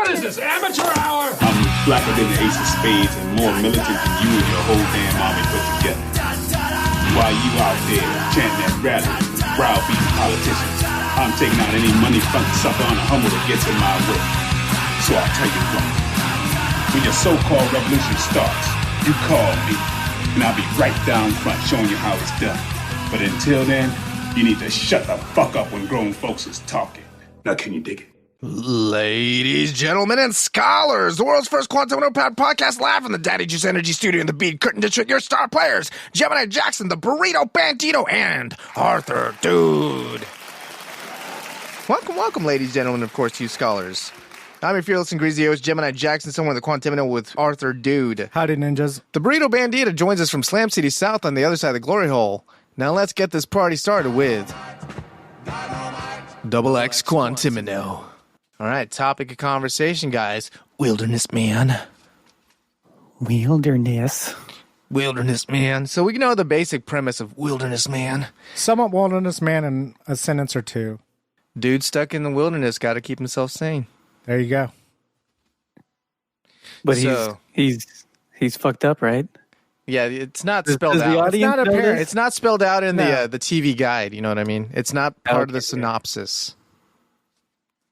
What is this, amateur hour? I'm blacker than the ace of spades and more militant than you and your whole damn army put together. While you out there chanting at rallies, browbeating politicians, I'm taking out any money front sucker on a Hummer that gets in my way. So I'll tell you what. When your so-called revolution starts, you call me, and I'll be right down front showing you how it's done. But until then, you need to shut the fuck up when grown folks is talking. Now can you dig it? Ladies, gentlemen, and scholars, the world's first quantum notepad podcast live from the Daddy Juice Energy Studio in the Bead Curtain District. Your star players, Gemini Jackson, the Burrito Bandito, and Arthur Dude. Welcome, ladies, gentlemen, of course, you scholars. I'm your fearless and greasy host, Gemini Jackson, somewhere in the Quantimino with Arthur Dude. Howdy, ninjas. The Burrito Bandito joins us from Slam City South on the other side of the glory hole. Now let's get this party started with Double X Quantimino. All right, topic of conversation, guys. Wilderness man. Wilderness man. So we know the basic premise of Wilderness man. Somewhat wilderness man in a sentence or two. Dude stuck in the wilderness, got to keep himself sane. There you go. But So- he's fucked up, right? Yeah, it's not spelled Does the out. audience It's not know apparent. this? It's not spelled out in No. the TV guide. You know what I mean? It's not part of the Okay. synopsis.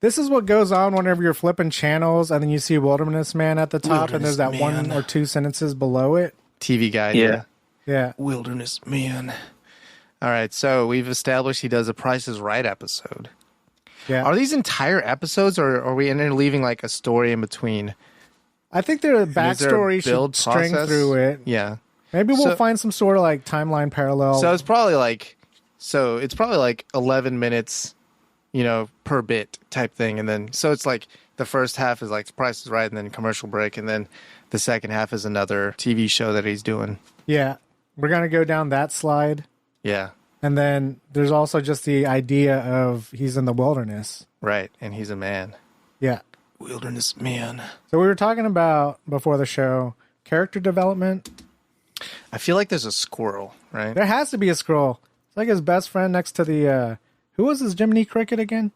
This is what goes on whenever you're flipping channels and then you see Wilderness Man at the top and there's that Wilderness one Man. or two sentences below it. TV guide. Yeah. Yeah. Wilderness man. All right, so we've established he does a Price is Right episode. Yeah. Are these entire episodes, or are we interleaving like a story in between? I think their Is there a backstory build should string process? through it. Yeah. Maybe we'll So- find some sort of like timeline parallel. So it's probably like 11 minutes, per bit type thing, and then so it's like the first half is like Price is Right, and then commercial break, and then the second half is another TV show that he's doing. yeah. We're going to go down that slide. Yeah, And then there's also just the idea of he's in the wilderness. right. And he's a man, Yeah. wilderness man. So we were talking about before the show character development. I feel like there's a squirrel, right? There has to be a scroll. It's like his best friend next to the who was his Gemini cricket again?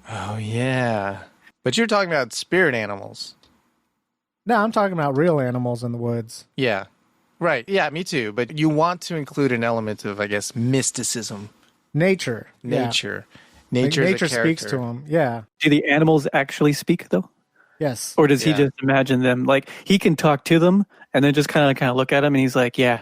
Oh yeah, but you're talking about spirit animals. No, I'm talking about real animals in the woods. Yeah, right. Yeah, me too. But you want to include an element of, I guess, mysticism, Nature. Yeah. nature. Like, Nature's a nature speaks to character. him. Yeah. Do the animals actually speak though, Yes. or does he Yeah. just imagine them? Like he can talk to them and then just kind of look at them, and he's like, "Yeah,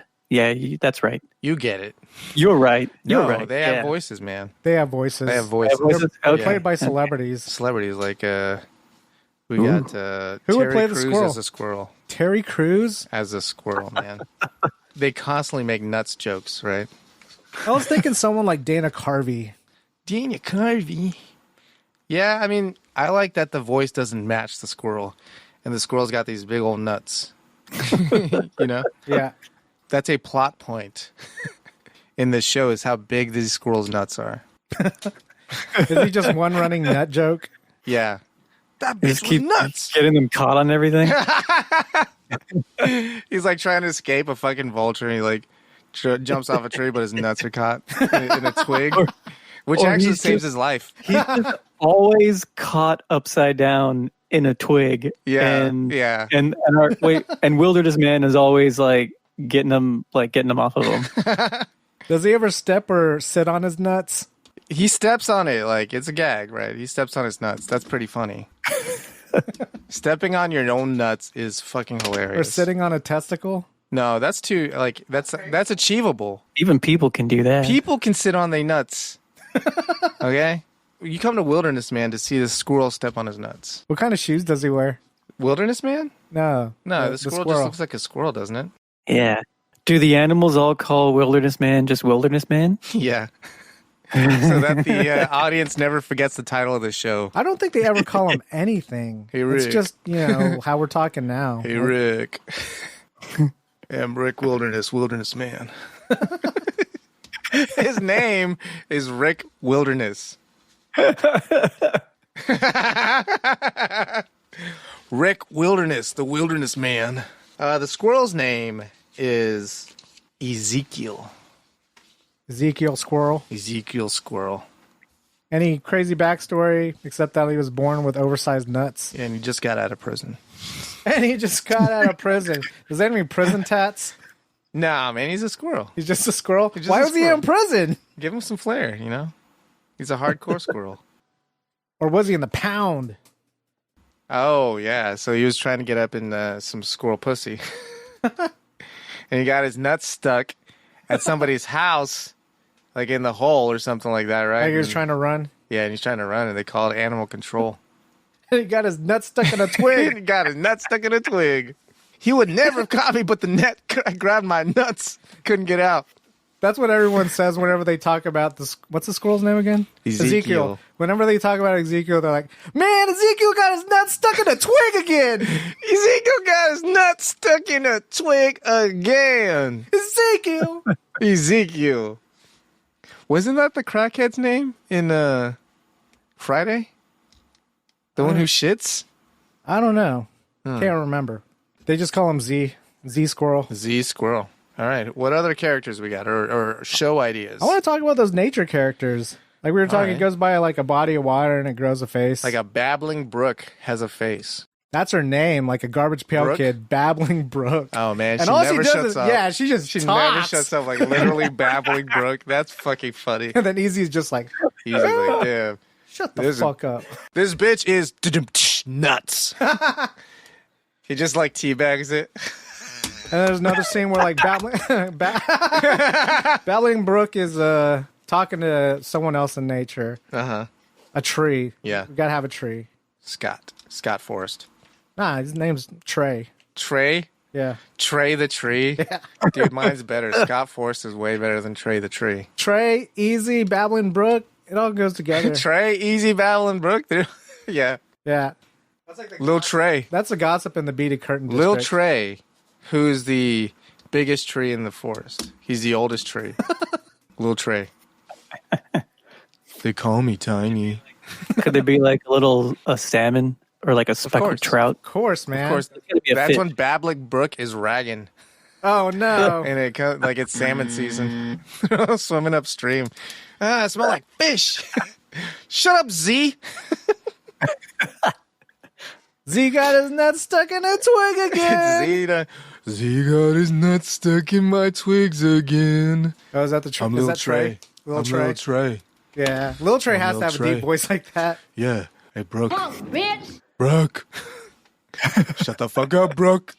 that's right. You get it. You're right. You're No, right. they have Yeah. voices, man. They have voices. They have voices. voices? They're Okay. played by celebrities. Celebrities like we Ooh. got Who would Terry play the Crews squirrel? as a squirrel. Terry Crews. As a squirrel, man. They constantly make nuts jokes, right? I was thinking someone like Dana Carvey. Dana Carvey. Yeah, I mean, I like that the voice doesn't match the squirrel, and the squirrel's got these big old nuts. Yeah. That's a plot point in this show, is how big these squirrels' nuts are. Is he just one running nut joke? Yeah. That Just bitch was keep nuts. getting them caught on everything. He's like trying to escape a fucking vulture, and he like jumps off a tree, but his nuts are caught in a twig, which or actually he's saves just- his life. He's just always caught upside down in a twig. Yeah, and, yeah. And Wilderness Man is always like getting them off of him. Does he ever step or sit on his nuts? He steps on it like it's a gag, right? He steps on his nuts. That's pretty funny. Stepping on your own nuts is fucking hilarious. Or sitting on a testicle? No, that's too that's achievable. Even people can do that. People can sit on their nuts. Okay? You come to Wilderness Man to see the squirrel step on his nuts. What kind of shoes does he wear? Wilderness Man? No. No, the squirrel just looks like a squirrel, doesn't it? Yeah. Do the animals all call Wilderness Man just Wilderness Man? Yeah. So that the audience never forgets the title of the show. I don't think they ever call him anything. Hey, It's Rick. just, how we're talking now. Hey, Rick. I'm Rick Wilderness Man. His name is Rick Wilderness. Rick Wilderness, the Wilderness Man. The squirrel's name is Ezekiel. Ezekiel Squirrel. Ezekiel Squirrel. Any crazy backstory except that he was born with oversized nuts? Yeah, and he just got out of prison. And he just got out of prison. Does that mean prison tats? Nah, man, he's a squirrel. He's just a squirrel? Just Why a was he squirrel. in prison? Give him some flair, you know? He's a hardcore squirrel. Or was he in the pound? Oh, yeah. So he was trying to get up in some squirrel pussy. And he got his nuts stuck at somebody's house, like in the hole or something like that, right? Like he was trying to run? Yeah, and he's trying to run, and they call it animal control. He got his nuts stuck in a twig. He got his nuts stuck in a twig. He would never have caught me, but the net grabbed my nuts. Couldn't get out. That's what everyone says whenever they talk about this. What's the squirrel's name again? Ezekiel. Whenever they talk about Ezekiel, they're like, man, Ezekiel got his nuts stuck in a twig again. Ezekiel got his nuts stuck in a twig again. Ezekiel. Ezekiel. Wasn't that the crackhead's name in Friday? The one who shits? I don't know. Can't remember. They just call him Z. Z Squirrel. Z Squirrel. All right. What other characters we got or show ideas? I want to talk about those nature characters. Like we were talking, right. It goes by like a body of water and it grows a face. Like a Babbling Brooke has a face. That's her name, like a Garbage Pail Brooke? Kid, Babbling Brooke. Oh, man. And She all never she does shuts is, up. yeah, she just She talks. never shuts up, like literally Babbling Brooke. That's fucking funny. And then Easy's just like, He's like, damn. shut the This is- fuck up. This bitch is nuts. He just like teabags it. And there's another scene where like Babbling Brook is talking to someone else in nature. Uh-huh. A tree. Yeah. We gotta have a tree. Scott Forrest. Nah, his name's Trey. Trey? Yeah. Trey the tree? Yeah. Dude, mine's better. Scott Forrest is way better than Trey the tree. Trey, Easy, Babbling Brook, it all goes together. Trey, easy Babbling Brooke, dude. Yeah. Yeah. Lil Trey. That's the gossip in the beaded curtain district. Lil Trey, who's the biggest tree in the forest. He's the oldest tree. Lil Trey. They call me Tiny. Could there be like a salmon or like a speckled course. trout? Of course, man. Of course, gotta be a that's fish. when Babbling Brook is ragging. Oh, no. And it comes, like it's salmon season. Swimming upstream. I smell like fish. Shut up, Z. Z got his nuts stuck in a twig again. Z got his nuts stuck in my twigs again. Oh, is that the I'm is Lil that Trey. Lil I'm Trey? Lil Trey. Yeah. Lil Trey has Lil to have Trey. a deep voice like that. Yeah. Hey, Brooke. Come on, bitch. Brooke. Shut the fuck up, Brooke.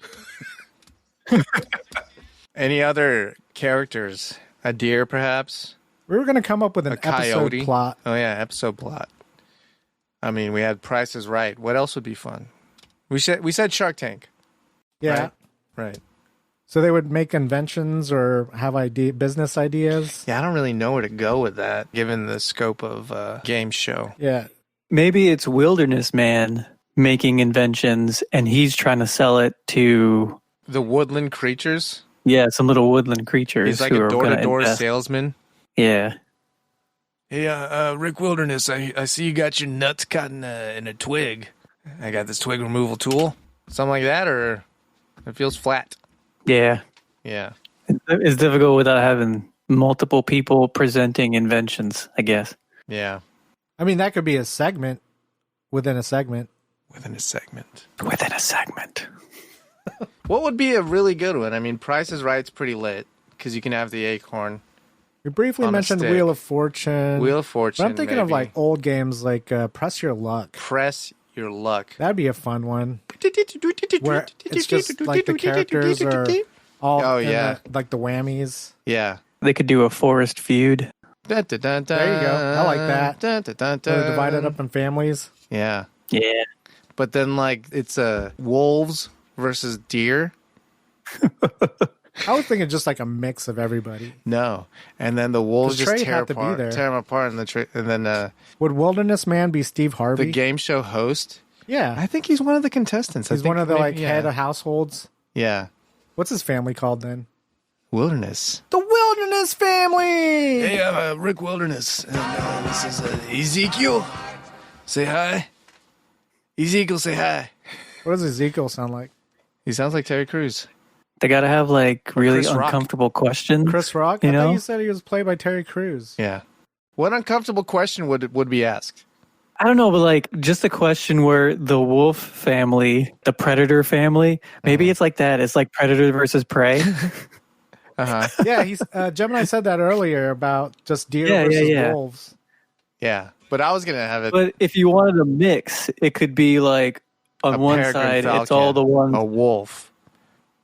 Any other characters? A deer, perhaps? We were going to come up with an Coyote episode plot. Oh, yeah, episode plot. I mean, we had Price is Right. What else would be fun? We said Shark Tank. Yeah. Right. So they would make inventions or have business ideas. Yeah, I don't really know where to go with that, given the scope of game show. Yeah. Maybe it's Wilderness Man making inventions and he's trying to sell it to The woodland creatures. some little woodland creatures. He's like who a are gonna door-to-door invest. salesman. Yeah. Hey, Rick Wilderness, I see you got your nuts caught in a twig. I got this twig removal tool. Something like that, or it feels flat. Yeah. Yeah. It's difficult without having multiple people presenting inventions, I guess. Yeah. I mean, that could be a segment within a segment. Within a segment. Within a segment. What would be a really good one? I mean, Price is Right's pretty lit, because you can have the acorn. We briefly On a mentioned stick. Wheel of Fortune. Wheel of Fortune, But I'm thinking of maybe. like old games like Press Your Luck. Press your luck. That'd be a fun one. Where it's just like the characters are all Oh, in yeah. like the whammies. Yeah. They could do a forest feud. There you go. I like that. They're divided up in families. Yeah. Yeah. But then, like, it's wolves versus deer. I was thinking just like a mix of everybody. No. And then the wolves Does just Trey tear have to be there? them apart. And then Would Wilderness Man be Steve Harvey? the game show host. Yeah. I think he's one of the contestants. I He's think one of the maybe- like head of households. Yeah. What's his family called then? Wilderness. The Wilderness Family! Hey, I'm Rick Wilderness. And this is Ezekiel. Say hi. Ezekiel, say hi. What does Ezekiel sound like? He sounds like Terry Crews. They got to have like really Chris Rock. uncomfortable questions. Chris Rock? You I thought know? you said he was played by Terry Crews. Yeah. What uncomfortable question would be asked? I don't know, but like just a question where the wolf family, the predator family, maybe it's like that. It's like predator versus prey. Yeah, Gemini said that earlier about just deer versus wolves. Yeah, but I was gonna have it. But if you wanted a mix, it could be like on one side, falcon, it's all the ones a wolf.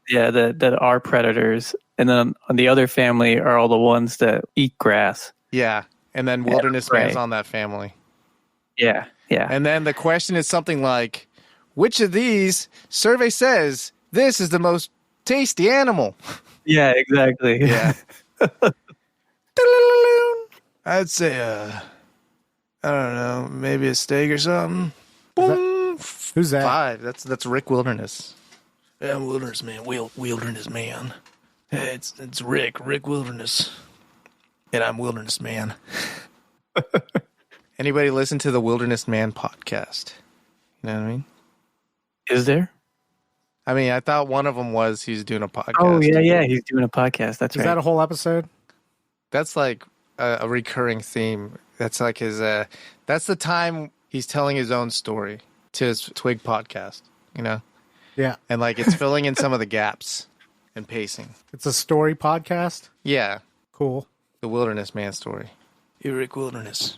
Yeah, that are predators, and then on the other family are all the ones that eat grass. Yeah, and then wilderness man's on that family. Yeah. And then the question is something like, which of these survey says this is the most tasty animal? Yeah, exactly. Yeah. I'd say, I don't know, maybe a steak or something. Who's that? 5. That's Rick Wilderness. Yeah, I'm Wilderness Man. Wilderness Man. Hey, it's Rick Wilderness. And I'm Wilderness Man. Anybody listen to the Wilderness Man podcast? You know what I mean? Is there? I mean, I thought one of them was he's doing a podcast. Oh, yeah, he's doing a podcast. That's right. Is that a whole episode? That's like a recurring theme. That's like his, that's the time he's telling his own story to his Twig podcast, you know? Yeah. And like it's filling in some of the gaps and pacing. It's a story podcast? Yeah. Cool. The Wilderness Man story. Hey, Rick Wilderness.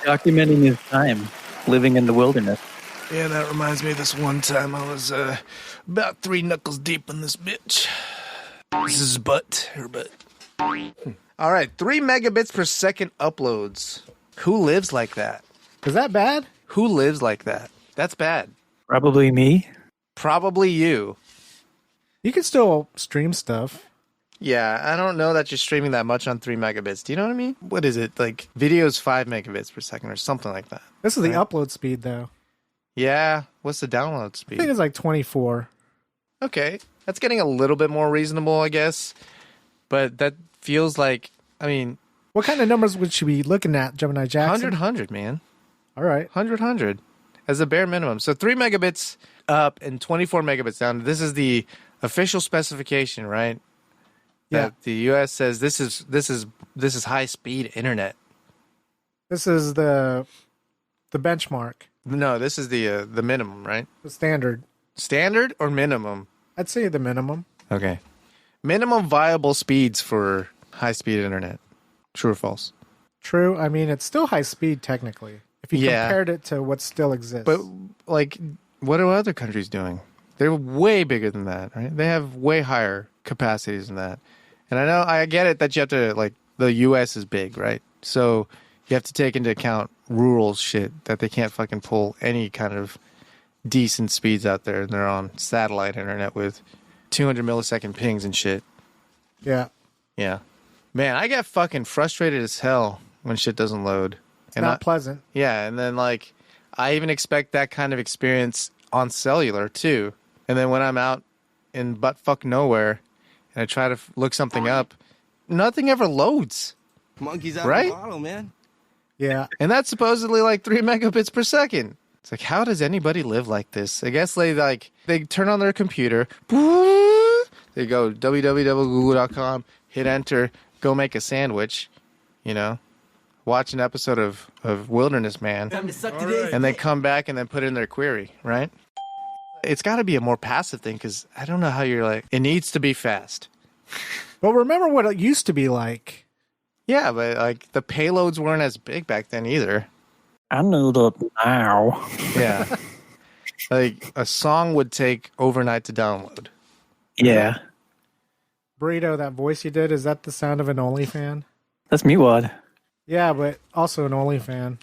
Documenting his time living in the wilderness. Yeah, that reminds me of this one time I was about 3 knuckles deep in this bitch. This is her butt. All right, 3 megabits per second uploads. Who lives like that? Is that bad? Who lives like that? That's bad. Probably me. Probably you. You can still stream stuff. Yeah, I don't know that you're streaming that much on 3 megabits. Do you know what I mean? What is it? Like, video's 5 megabits per second or something like that. This is the upload speed, though. Yeah. What's the download I speed? think it's like 24. Okay. That's getting a little bit more reasonable, I guess. But that feels like, I mean... What kind of numbers would you be looking at, Gemini Jackson? 100, man. All right. 100 as a bare minimum. So 3 megabits up and 24 megabits down. This is the official specification, right? Yeah. That the U.S. says this is high speed internet. This is the benchmark. No, this is the minimum, right? The standard. Standard or minimum? I'd say the minimum. Okay. Minimum viable speeds for high speed internet. True or false? True. I mean, it's still high speed technically. If you compared it to what still exists. But like, what are other countries doing? They're way bigger than that, right? They have way higher capacities than that. And I get it that you have to, like, the U.S. is big, right? So you have to take into account rural shit that they can't fucking pull any kind of decent speeds out there. And they're on satellite internet with 200 millisecond pings and shit. Yeah. Yeah. Man, I get fucking frustrated as hell when shit doesn't load. It's not pleasant. Yeah, and then, like, I even expect that kind of experience on cellular, too. And then when I'm out in buttfuck nowhere and I try to look something up, nothing ever loads. Monkeys out right? of the bottle, man. Yeah. And that's supposedly like 3 megabits per second. It's like, how does anybody live like this? I guess they turn on their computer, they go www.google.com, hit enter, go make a sandwich, you know, watch an episode of Wilderness Man, and they come back and then put in their query, right? It's got to be a more passive thing because I don't know how you're like, it needs to be fast. But remember what it used to be like. Yeah, but like the payloads weren't as big back then either. I know that now. Yeah. Like a song would take overnight to download. Yeah. Burrito, that voice you did, is that the sound of an OnlyFan? That's Meatwad. Yeah, but also an OnlyFan.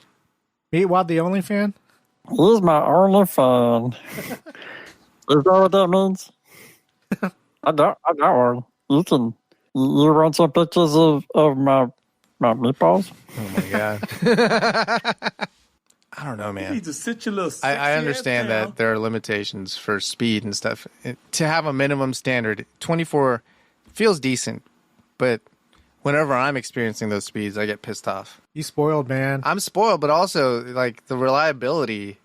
Meatwad the OnlyFan? This is my only fan. Is that what that means? I got one. You want some pictures of my meatballs? Oh my god. I don't know, man. You need to sit your little I understand that there are limitations for speed and stuff. To have a minimum standard, 24 feels decent, but whenever I'm experiencing those speeds, I get pissed off. You spoiled, man. I'm spoiled, but also like the reliability.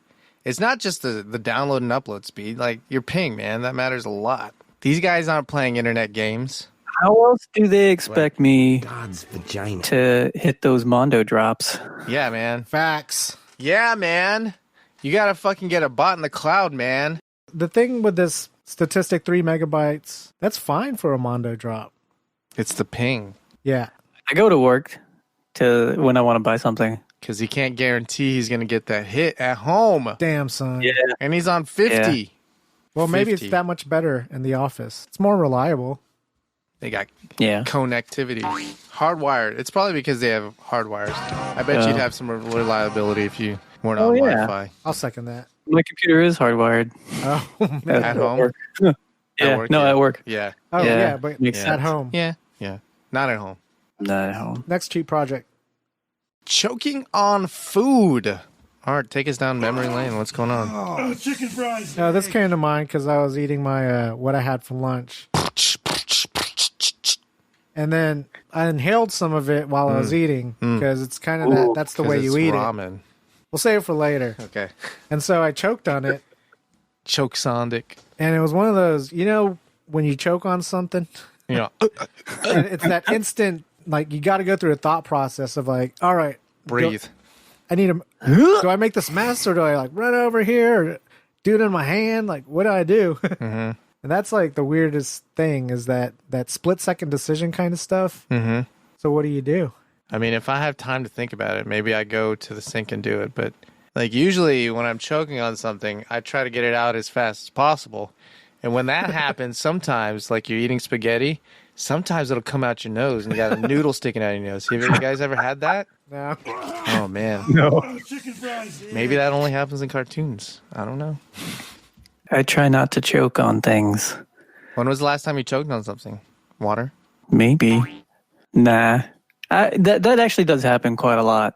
It's not just the download and upload speed. Like your ping, man, that matters a lot. These guys aren't playing internet games. How else do they expect me God's vagina. to hit those Mondo drops? Yeah, man. Facts. Yeah, man. You gotta fucking get a bot in the cloud, man. The thing with this statistic 3 megabytes, that's fine for a Mondo drop. It's the ping. Yeah. I go to work when I want to buy something. Because he can't guarantee he's gonna get that hit at home. Damn, son. Yeah. And he's on 50. Yeah. Well, maybe 50. it's that much better in the office. It's more reliable. They got Yeah. connectivity. Hardwired. It's probably because they have hardwires. I bet you'd have some reliability if you weren't on yeah. Wi-Fi. I'll second that. My computer is hardwired. Oh, man. At home? Work. Yeah. work, No, yeah. at work. Yeah. Oh, Yeah. yeah, but Makes at sense. home. Yeah. Yeah. Not at home. Not at home. Next cheap project. Choking on food. Art, take us down memory lane. What's going on? Oh, chicken fries. This came to mind because I was eating my what I had for lunch. And then I inhaled some of it while I was eating because it's kind of that's the way 'Cause you it's eat it. ramen. We'll save it for later. Okay. And so I choked on it. Choke sondic. And it was one of those, when you choke on something, You know, and it's that instant, like, you got to go through a thought process of, like, all right, breathe. I need to, do I make this mess or do I, like, run over here or do it in my hand? Like, what do I do? Mm-hmm. And that's, like, the weirdest thing is that split-second decision kind of stuff. Mm-hmm. So what do you do? I mean, if I have time to think about it, maybe I go to the sink and do it. But, like, usually when I'm choking on something, I try to get it out as fast as possible. And when that happens, sometimes, like you're eating spaghetti, sometimes it'll come out your nose and you got a noodle sticking out of your nose. Have you guys ever had that? No. Oh, man. No. Chicken fries. Maybe that only happens in cartoons. I don't know. I try not to choke on things. When was the last time you choked on something? Water? Maybe. Nah. That actually does happen quite a lot.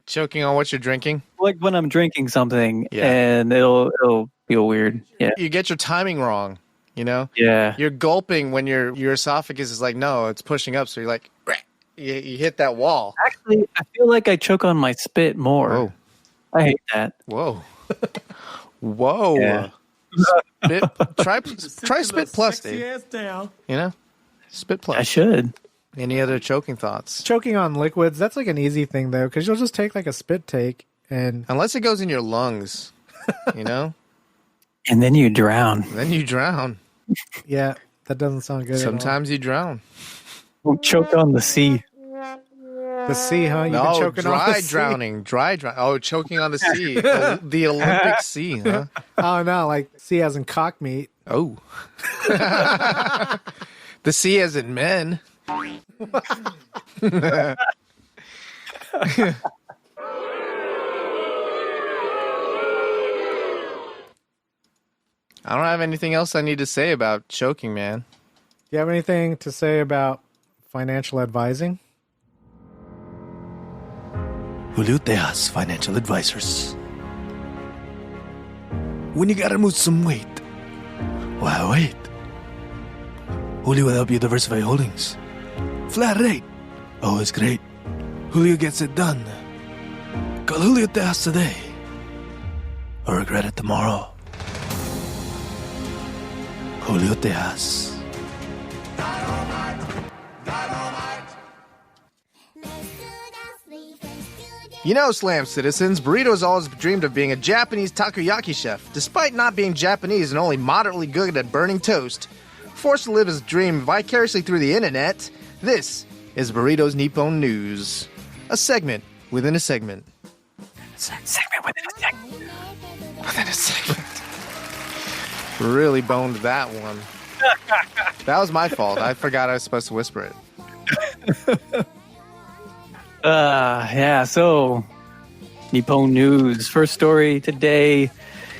Choking on what you're drinking? Like when I'm drinking something Yeah. and it'll feel weird. Yeah. You get your timing wrong, you know? Yeah. You're gulping when your esophagus is like, no, it's pushing up. So you're like, you hit that wall. Actually, I feel like I choke on my spit more. Whoa. I hate that. Whoa. Whoa. Yeah. Spit, try Spit Plus, Sexy dude. ass down. You know? Spit I Plus. should. Any other choking thoughts? Choking on liquids, that's like an easy thing, though, because you'll just take like a spit take and Unless it goes in your lungs, you know? And then you drown. Then you drown. yeah, that doesn't sound good. Sometimes you drown. Choke on the sea. at all. The sea, huh? You've been No, choking on the dry sea. drowning. Dry drown. Oh, choking on the sea. The Olympic Sea, huh? Oh no, like sea as in cock meat. Oh. The sea as in men. I don't have anything else I need to say about choking, man. Do you have anything to say about financial advising? Julio Tejas, financial advisors. When you gotta lose some weight, why wait? Julio will help you diversify holdings. Flat rate, always great. Julio gets it done. Call Julio Tejas today, or regret it tomorrow. Julio Tejas. You know, Slam citizens, Burrito's always dreamed of being a Japanese takoyaki chef. Despite not being Japanese and only moderately good at burning toast, forced to live his dream vicariously through the internet, this is Burrito's Nippon News. A segment within a segment. Segment within a segment. Within a segment. Really boned that one. That was my fault. I forgot I was supposed to whisper it. Yeah, so Nippon News. First story today.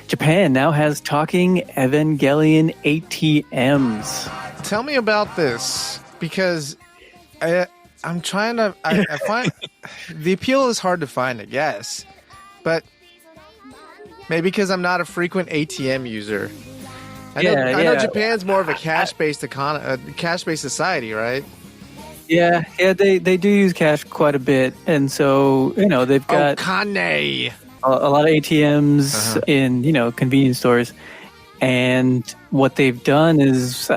Japan now has talking Evangelion ATMs. Tell me about this, because I'm trying to... I find... The appeal is hard to find, I guess. But maybe because I'm not a frequent ATM user. I know Japan's more of a cash-based society, right? Yeah, they do use cash quite a bit, and so they've got Kane. a lot of ATMs in convenience stores, And what they've done is,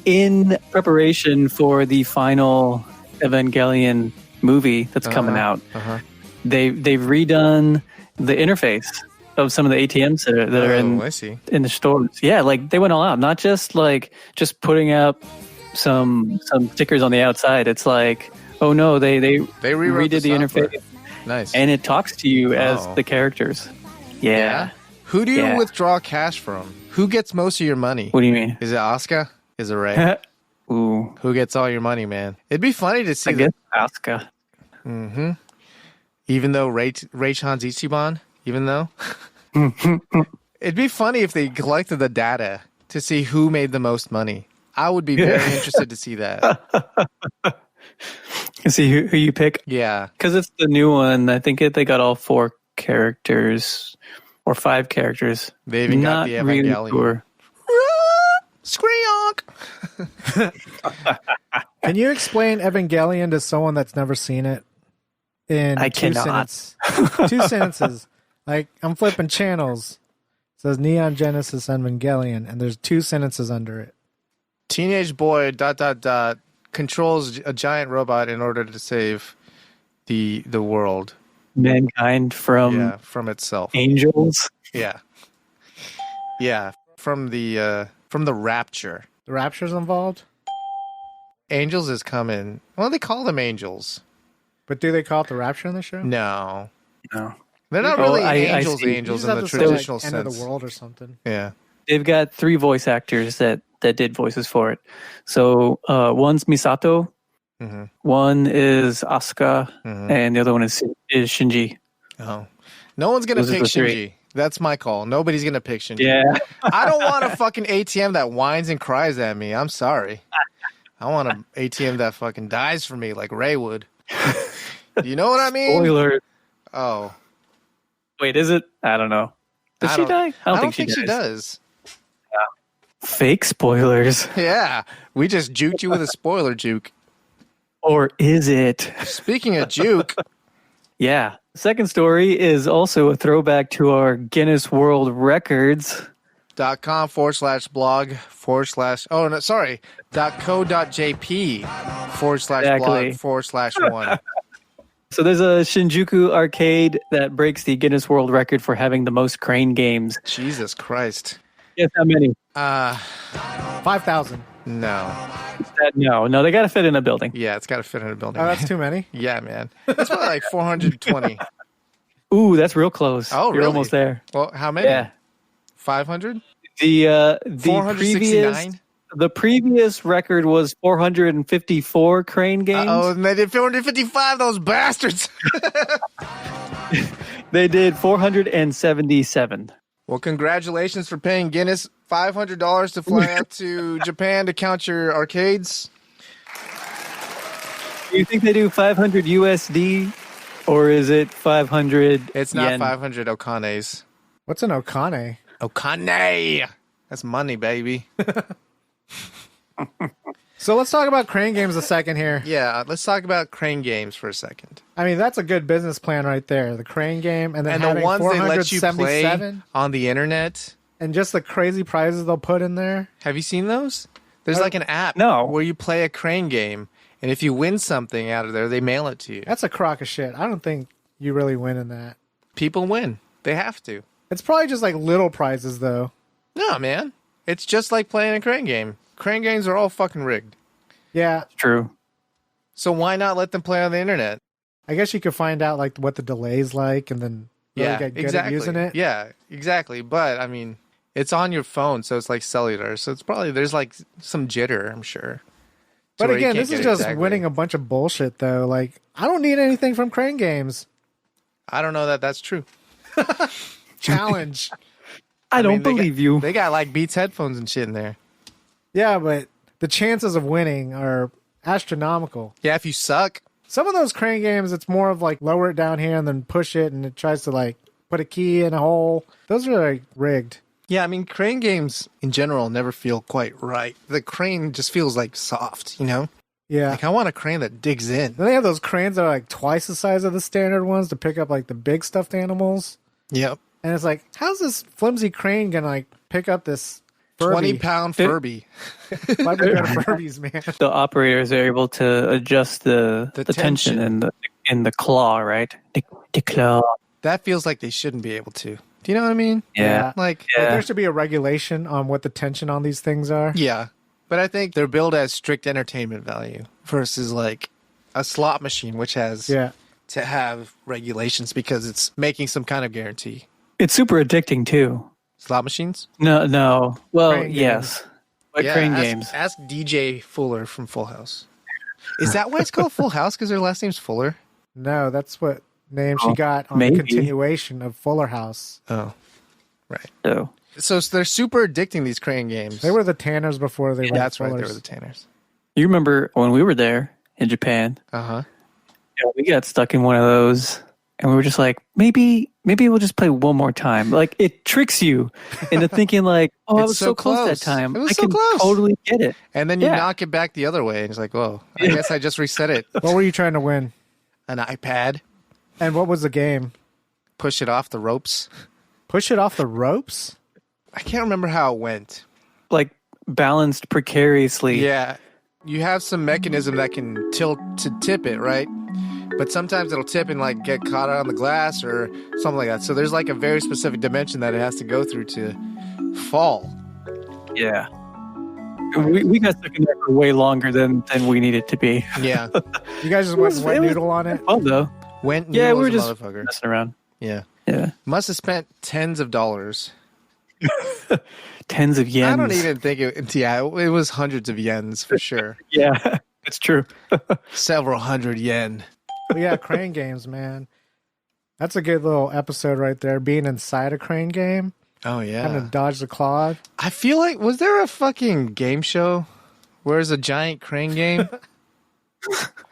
in preparation for the final Evangelion movie that's coming out, they've redone the interface of some of the ATMs that are in the stores. Yeah, like they went all out. Not just just putting up some stickers on the outside. It's like, oh no, they redid the interface. Nice. And it talks to you as the characters. Yeah. Who do you withdraw cash from? Who gets most of your money? What do you mean? Is it Asuka? Is it Ray? Ooh. Who gets all your money, man? It'd be funny to see. I guess Asuka. Mm-hmm. Even though Ray-chan's Ichiban? Even though? It'd be funny if they collected the data to see who made the most money. I would be very interested to see that. See who you pick? Yeah. Because it's the new one. I think they got all 4 characters or 5 characters. They even got the Evangelion. Really sure. Screonk! Can you explain Evangelion to someone that's never seen it? I cannot. 2 sentences. Like, I'm flipping channels. It says Neon Genesis Evangelion, and there's 2 sentences under it. Teenage boy ... controls a giant robot in order to save the world. Mankind from itself. Angels. Yeah. Yeah. From the rapture. The rapture's involved? Angels is coming. Well, they call them angels. But do they call it the rapture in the show? No. No. They're not really angels You in just the have to say, traditional like, sense. End of the world or something. Yeah. They've got 3 voice actors that did voices for it. So one's Misato, one is Asuka, and the other one is Shinji. Oh. No one's going to pick Shinji. 3. That's my call. Nobody's going to pick Shinji. Yeah. I don't want a fucking ATM that whines and cries at me. I'm sorry. I want an ATM that fucking dies for me like Ray would. You know what I mean? Spoiler. Oh. Wait, is it? I don't know. Does she die? I don't think she does. Fake spoilers. Yeah. We just juked you with a spoiler juke. Or is it? Speaking of juke. Yeah. Second story is also a throwback to our Guinness World Records. .com/blog/ oh no, sorry, .co.jp/blog/1. So there's a Shinjuku arcade that breaks the Guinness World Record for having the most crane games. Jesus Christ. Guess how many? 5,000. No. No, they got to fit in a building. Yeah, it's got to fit in a building. Oh, that's too many? Yeah, man. It's probably like 420. Ooh, that's real close. Oh, You're really? almost there. Well, how many? Yeah. 500? The 469? The previous record was 454 crane games. Oh, and they did 455, those bastards. They did 477. Well, congratulations for paying Guinness $500 to fly out to Japan to count your arcades. Do you think they do 500 USD or is it 500 It's not yen? 500 okanes. What's an okane? Okane! That's money, baby. So let's talk about crane games a second here. Yeah, let's talk about crane games for a second. I mean, that's a good business plan right there. The crane game, and then the ones they let you play 477, on the internet. and just the crazy prizes they'll put in there. Have you seen those? There's like an app where you play a crane game, and if you win something out of there, they mail it to you. That's a crock of shit. I don't think you really win in that. People win. They have to. It's probably just like little prizes, though. No, man. It's just like playing a crane game. Crane games are all fucking rigged. Yeah. True. So why not let them play on the internet? I guess you could find out like what the delay's like and then really get good at using it. Yeah, exactly. But I mean, it's on your phone, so it's like cellular. So it's probably there's like some jitter, I'm sure. But again, this is just winning a bunch of bullshit, though. Like, I don't need anything from crane games. I don't know that that's true. Challenge. I don't believe you. They got like Beats headphones and shit in there. Yeah, but the chances of winning are astronomical. Yeah, if you suck. Some of those crane games, it's more of like lower it down here and then push it, and it tries to like put a key in a hole. Those are like rigged. Yeah, I mean, crane games in general never feel quite right. The crane just feels like soft, you know? Yeah. Like, I want a crane that digs in. Then they have those cranes that are like twice the size of the standard ones to pick up like the big stuffed animals. Yep. And it's like, how's this flimsy crane gonna like pick up this Furby? 20-pound Furby. Why do we go to Furbies, man? The operators are able to adjust the tension in the claw, right? The claw. That feels like they shouldn't be able to. Do you know what I mean? Yeah. Like, There should be a regulation on what the tension on these things are. yeah. But I think they're billed as strict entertainment value versus like a slot machine, which has to have regulations because it's making some kind of guarantee. It's super addicting too. Slot machines? No. Well, Crane yes. Like crane games. Ask DJ Fuller from Full House. Is that why it's called Full House? Because her last name's Fuller? No, that's what name she got on maybe. the continuation of Fuller House. Oh, right. So So they're super addicting, these crane games. They were the Tanners before they were That's the right, they Fullers. were the Tanners. you remember when we were there in Japan? Uh-huh. Yeah, we got stuck in one of those, and we were just like, maybe we'll just play one more time. Like it tricks you into thinking like, oh, I It's was so so close close. that time. It was I so can close. totally get it. And then you Yeah. knock it back the other way, and it's like, whoa, I guess I just reset it. What were you trying to win? An iPad, And what was the game? push it off the ropes. Push it off the ropes? I can't remember how it went. Like balanced precariously. Yeah. You have some mechanism that can tilt to tip it, right? But sometimes it'll tip and like get caught on the glass or something like that. So there's like a very specific dimension that it has to go through to fall. Yeah. We got stuck in there for way longer than we needed to be. Yeah. You guys just was- went it was- noodle on it? Fun though. Went Yeah, we noodle were as a just motherfucker. messing around. Yeah. Yeah. Must have spent tens of dollars. Tens of yens. I don't even think it. Yeah, it was hundreds of yens for sure. Yeah, it's true. Several hundred yen. But yeah, crane games, man. That's a good little episode right there. Being inside a crane game, Oh yeah. having to dodge the claw. I feel like, was there a fucking game show where there's a giant crane game?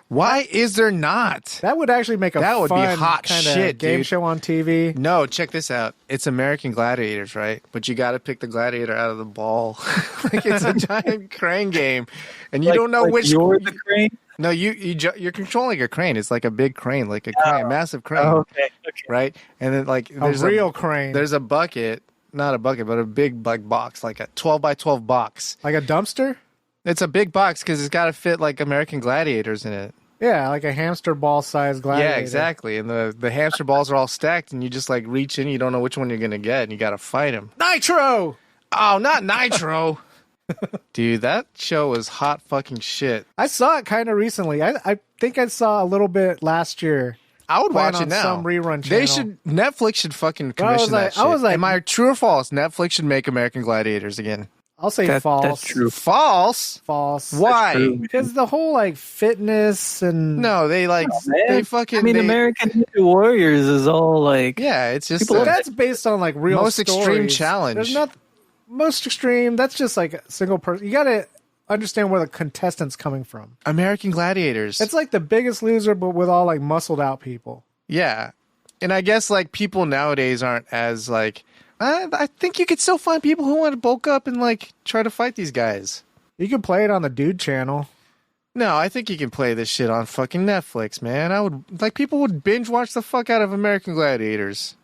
Why is there not? That would actually make a That would be fun hot kind shit, of game dude. show on TV. No, check this out. It's American Gladiators, right? But you got to pick the gladiator out of the ball. Like it's a giant crane game, and you don't know which. You're the crane. No, you're controlling a crane. It's like a big crane, like a crane, massive crane, Okay. right? And then like A there's real crane. there's a bucket, not a bucket, but a big like box, like a 12 by 12 box. Like a dumpster? It's a big box because it's got to fit like American Gladiators in it. Yeah, like a hamster ball sized gladiator. Yeah, exactly. And the hamster balls are all stacked, and you just like reach in, you don't know which one you're gonna get, and you got to fight them. Nitro! Oh, not Nitro. Dude, that show was hot fucking shit. I saw it kind of recently. I think I saw a little bit last year. I would Playing watch it on now. some rerun They channel. Netflix should fucking Well, I was commission like- that shit. I was like- Am I true or false? Netflix should make American Gladiators again. I'll say That's false. true. False? False. Why? true. Because the whole like fitness and No, they like they fucking. I mean, they- American Ninja Warriors is all like. Yeah, it's just But that's based on like real Most extreme stories. challenge. There's not most extreme. That's just like a single person. You got to understand where the contestant's coming from. American Gladiators. It's like The Biggest Loser, but with all like muscled out people. Yeah. And I guess like people nowadays aren't as like I think you could still find people who want to bulk up and like try to fight these guys. You can play it on the Dude channel. No, I think you can play this shit on fucking Netflix, man. I would like people would binge watch the fuck out of American Gladiators.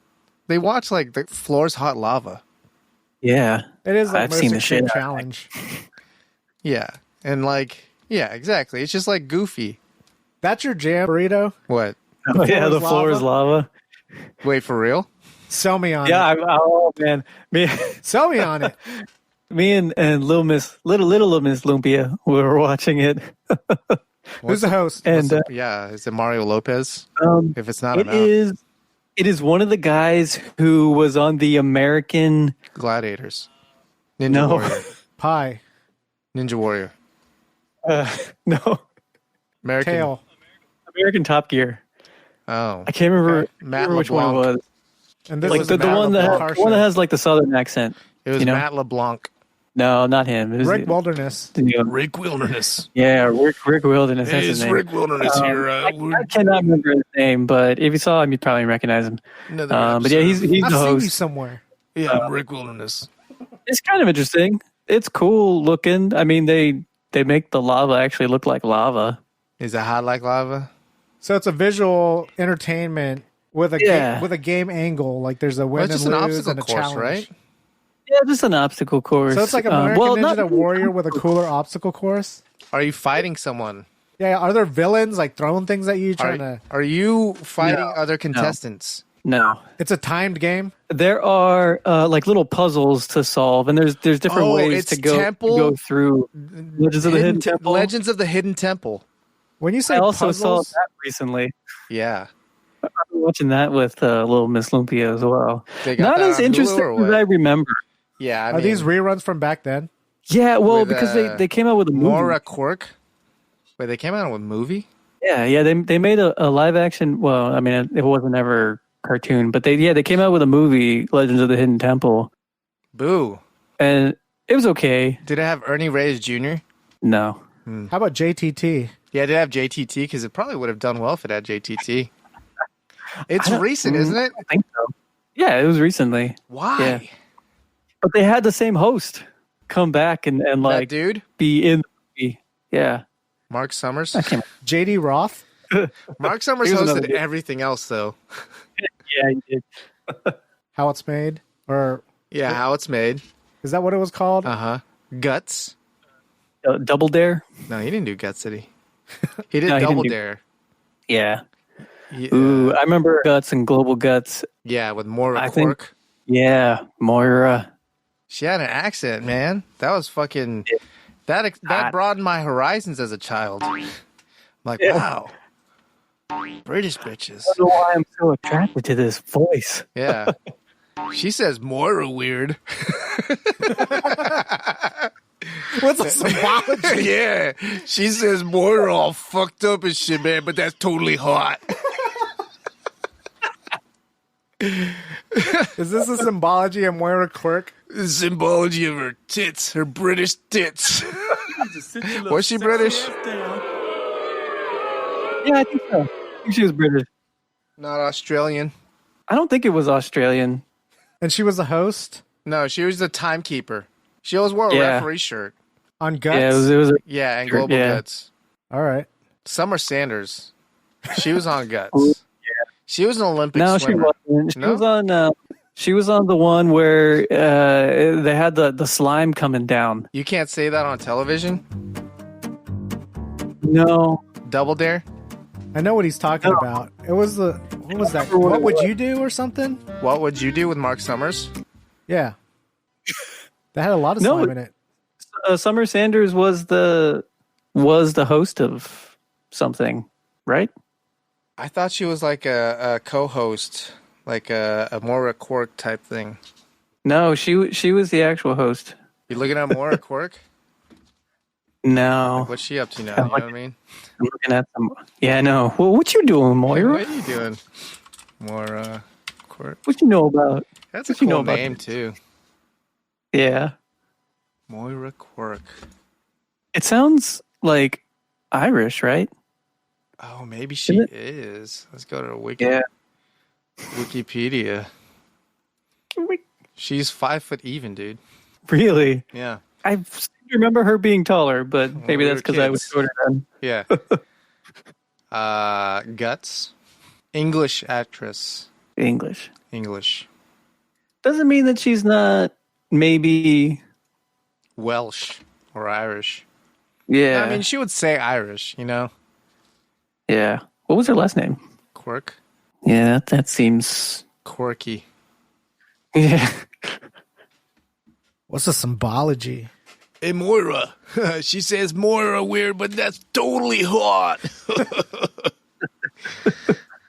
They watch like the floor's hot lava. Yeah. It is like I've most seen the extreme shit out of challenge. Yeah. And like yeah, exactly. It's just like goofy. That's your jam, Burrito. What? Oh, yeah, the is floor is lava. Wait, for real? Sell me on Yeah, it. oh man, me Sell me on it. and little Miss Lumpia were watching it. Who's the host? And Yeah, is it Mario Lopez? If it's not it him out. is one of the guys who was on the American. Gladiators. Ninja No. Warrior. Pie. Ninja Warrior. No, American. Tail. American Top Gear. Oh. I can't remember, Matt which one it LeBlanc. was. And this Like is the Matt one LeBlanc. that has like the southern accent. It was you know? Matt LeBlanc. No, not him. It was Rick Wilderness. Rick Wilderness. Yeah, Rick Wilderness. That's his name. Wilderness I cannot remember his name, but if you saw him, you'd probably recognize him. But yeah, he's I've the seen you host. somewhere. Yeah, I'm Rick Wilderness. It's kind of interesting. It's cool looking. I mean, they make the lava actually look like lava. Is it hot like lava? So it's a visual entertainment with a Yeah. with a game angle. Like there's a win Well, it's and just an lose obstacle and a course, challenge. right? Yeah, just an obstacle course. So it's like American well, Ninja not the Warrior with a cooler obstacle course. Are you fighting someone? Yeah, are there villains like throwing things at you trying to? Are you fighting No, other contestants? No. It's a timed game. There are like little puzzles to solve, and there's different ways it's to go Temple? go through Legends of the Hidden Temple. Legends of the Hidden Temple. When you say I also puzzles, saw that recently. Yeah. I've been watching that with little Miss Lumpia as well. They got Not that as on Hulu interesting or as what? I remember. Yeah, I are mean, these reruns from back then? Yeah, well, With, because they came out with a movie. Moira Quirk? Wait, they came out with a movie? Yeah, they made a live action. Well, I mean, it wasn't ever cartoon, but they came out with a movie, Legends of the Hidden Temple, Boo. and it was okay. Did it have Ernie Reyes Jr.? No, How about JTT? Yeah, it did have JTT because it probably would have done well if it had JTT. It's recent, isn't it? I think so. Yeah, it was recently, Why? Yeah. but they had the same host come back and That like dude? be in the movie. Yeah, Mark Summers? JD Roth? Mark Summers Here's another hosted dude. everything else, though. yeah, he did. How it's made? Or Yeah, how it's made. is that what it was called? Uh-huh. Guts? Double Dare. No, he didn't do Guts City. He did No, he didn't Double do- Dare. Yeah. Yeah. Ooh, I remember Guts and Global Guts. Yeah, with Moira I think- Quirk. Yeah, Moira. She had an accent, man. That was fucking... That broadened my horizons as a child. I'm like, wow. British bitches. I don't know why I'm so attracted to this voice. Yeah. She says Moira weird. What's the symbology? Yeah. She says Moira all fucked up and shit, man, but that's totally hot. Is this a symbology of Moira Quirk? The symbology of her tits, her British tits. Was she British? Yeah, I think so. I think she was British. Not Australian. I don't think it was Australian. And she was the host No, she was the timekeeper. She always wore a Yeah. referee shirt. on Guts. Yeah, it was Yeah, and Global Yeah. Guts. All right. Summer Sanders. She was on Guts. Ooh, She was an Olympic no, she swimmer. wasn't. She No? was on. She was on the one where they had the slime coming down. You can't say that on television. No, Double Dare. I know what he's talking about. It was the what was that? What would you do or something? What would you do with Mark Summers? Yeah. That had a lot of No, slime in it. Summer Sanders was the host of something, right? I thought she was like a co-host, like a Moira Quirk type thing. No, she was the actual host. You looking at Moira Quirk? No, What's she up to now? You know what I mean? I'm looking at some. Yeah, I know. Well, what you doing, Moira? What are you doing? Moira Quirk. What you know about? That's a What you know cool about name this? too. Yeah, Moira Quirk. it sounds like Irish, right? Oh, maybe she Isn't is. Let's go to Yeah. Wikipedia. She's 5 foot even, dude. Really? Yeah. I remember her being taller, but maybe we that's were because I was kids. shorter then. Yeah. Guts. English actress. English English. doesn't mean that she's not maybe. Welsh or Irish. Yeah. I mean, she would say Irish, you know? yeah. What was her last name? Quirk. Yeah, that seems. Quirky. Yeah. What's the symbology? Hey, Moira. She says Moira weird, but that's totally hot.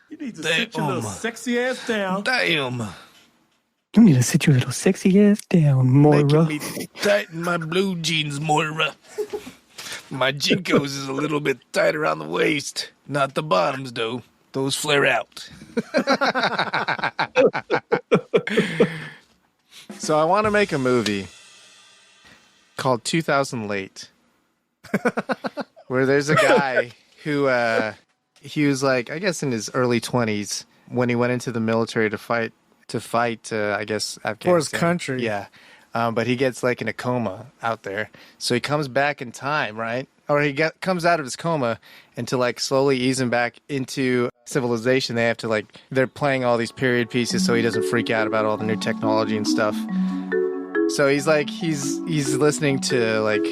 You need to sit your little sexy ass down. Damn. You need to sit your little sexy ass down, Moira. Making me tighten my blue jeans, Moira. My Jinkos is a little bit tight around the waist. Not the bottoms, though. Those flare out. So I want to make a movie called 2000 Late, where there's a guy who he was like, I guess in his early 20s when he went into the military to fight, I guess, Afghanistan. For his country. Yeah. But he gets like in a coma out there. So he comes back in time, right? Or he comes out of his coma and to like slowly ease him back into civilization, they have to like, they're playing all these period pieces so he doesn't freak out about all the new technology and stuff. So he's like, he's listening to like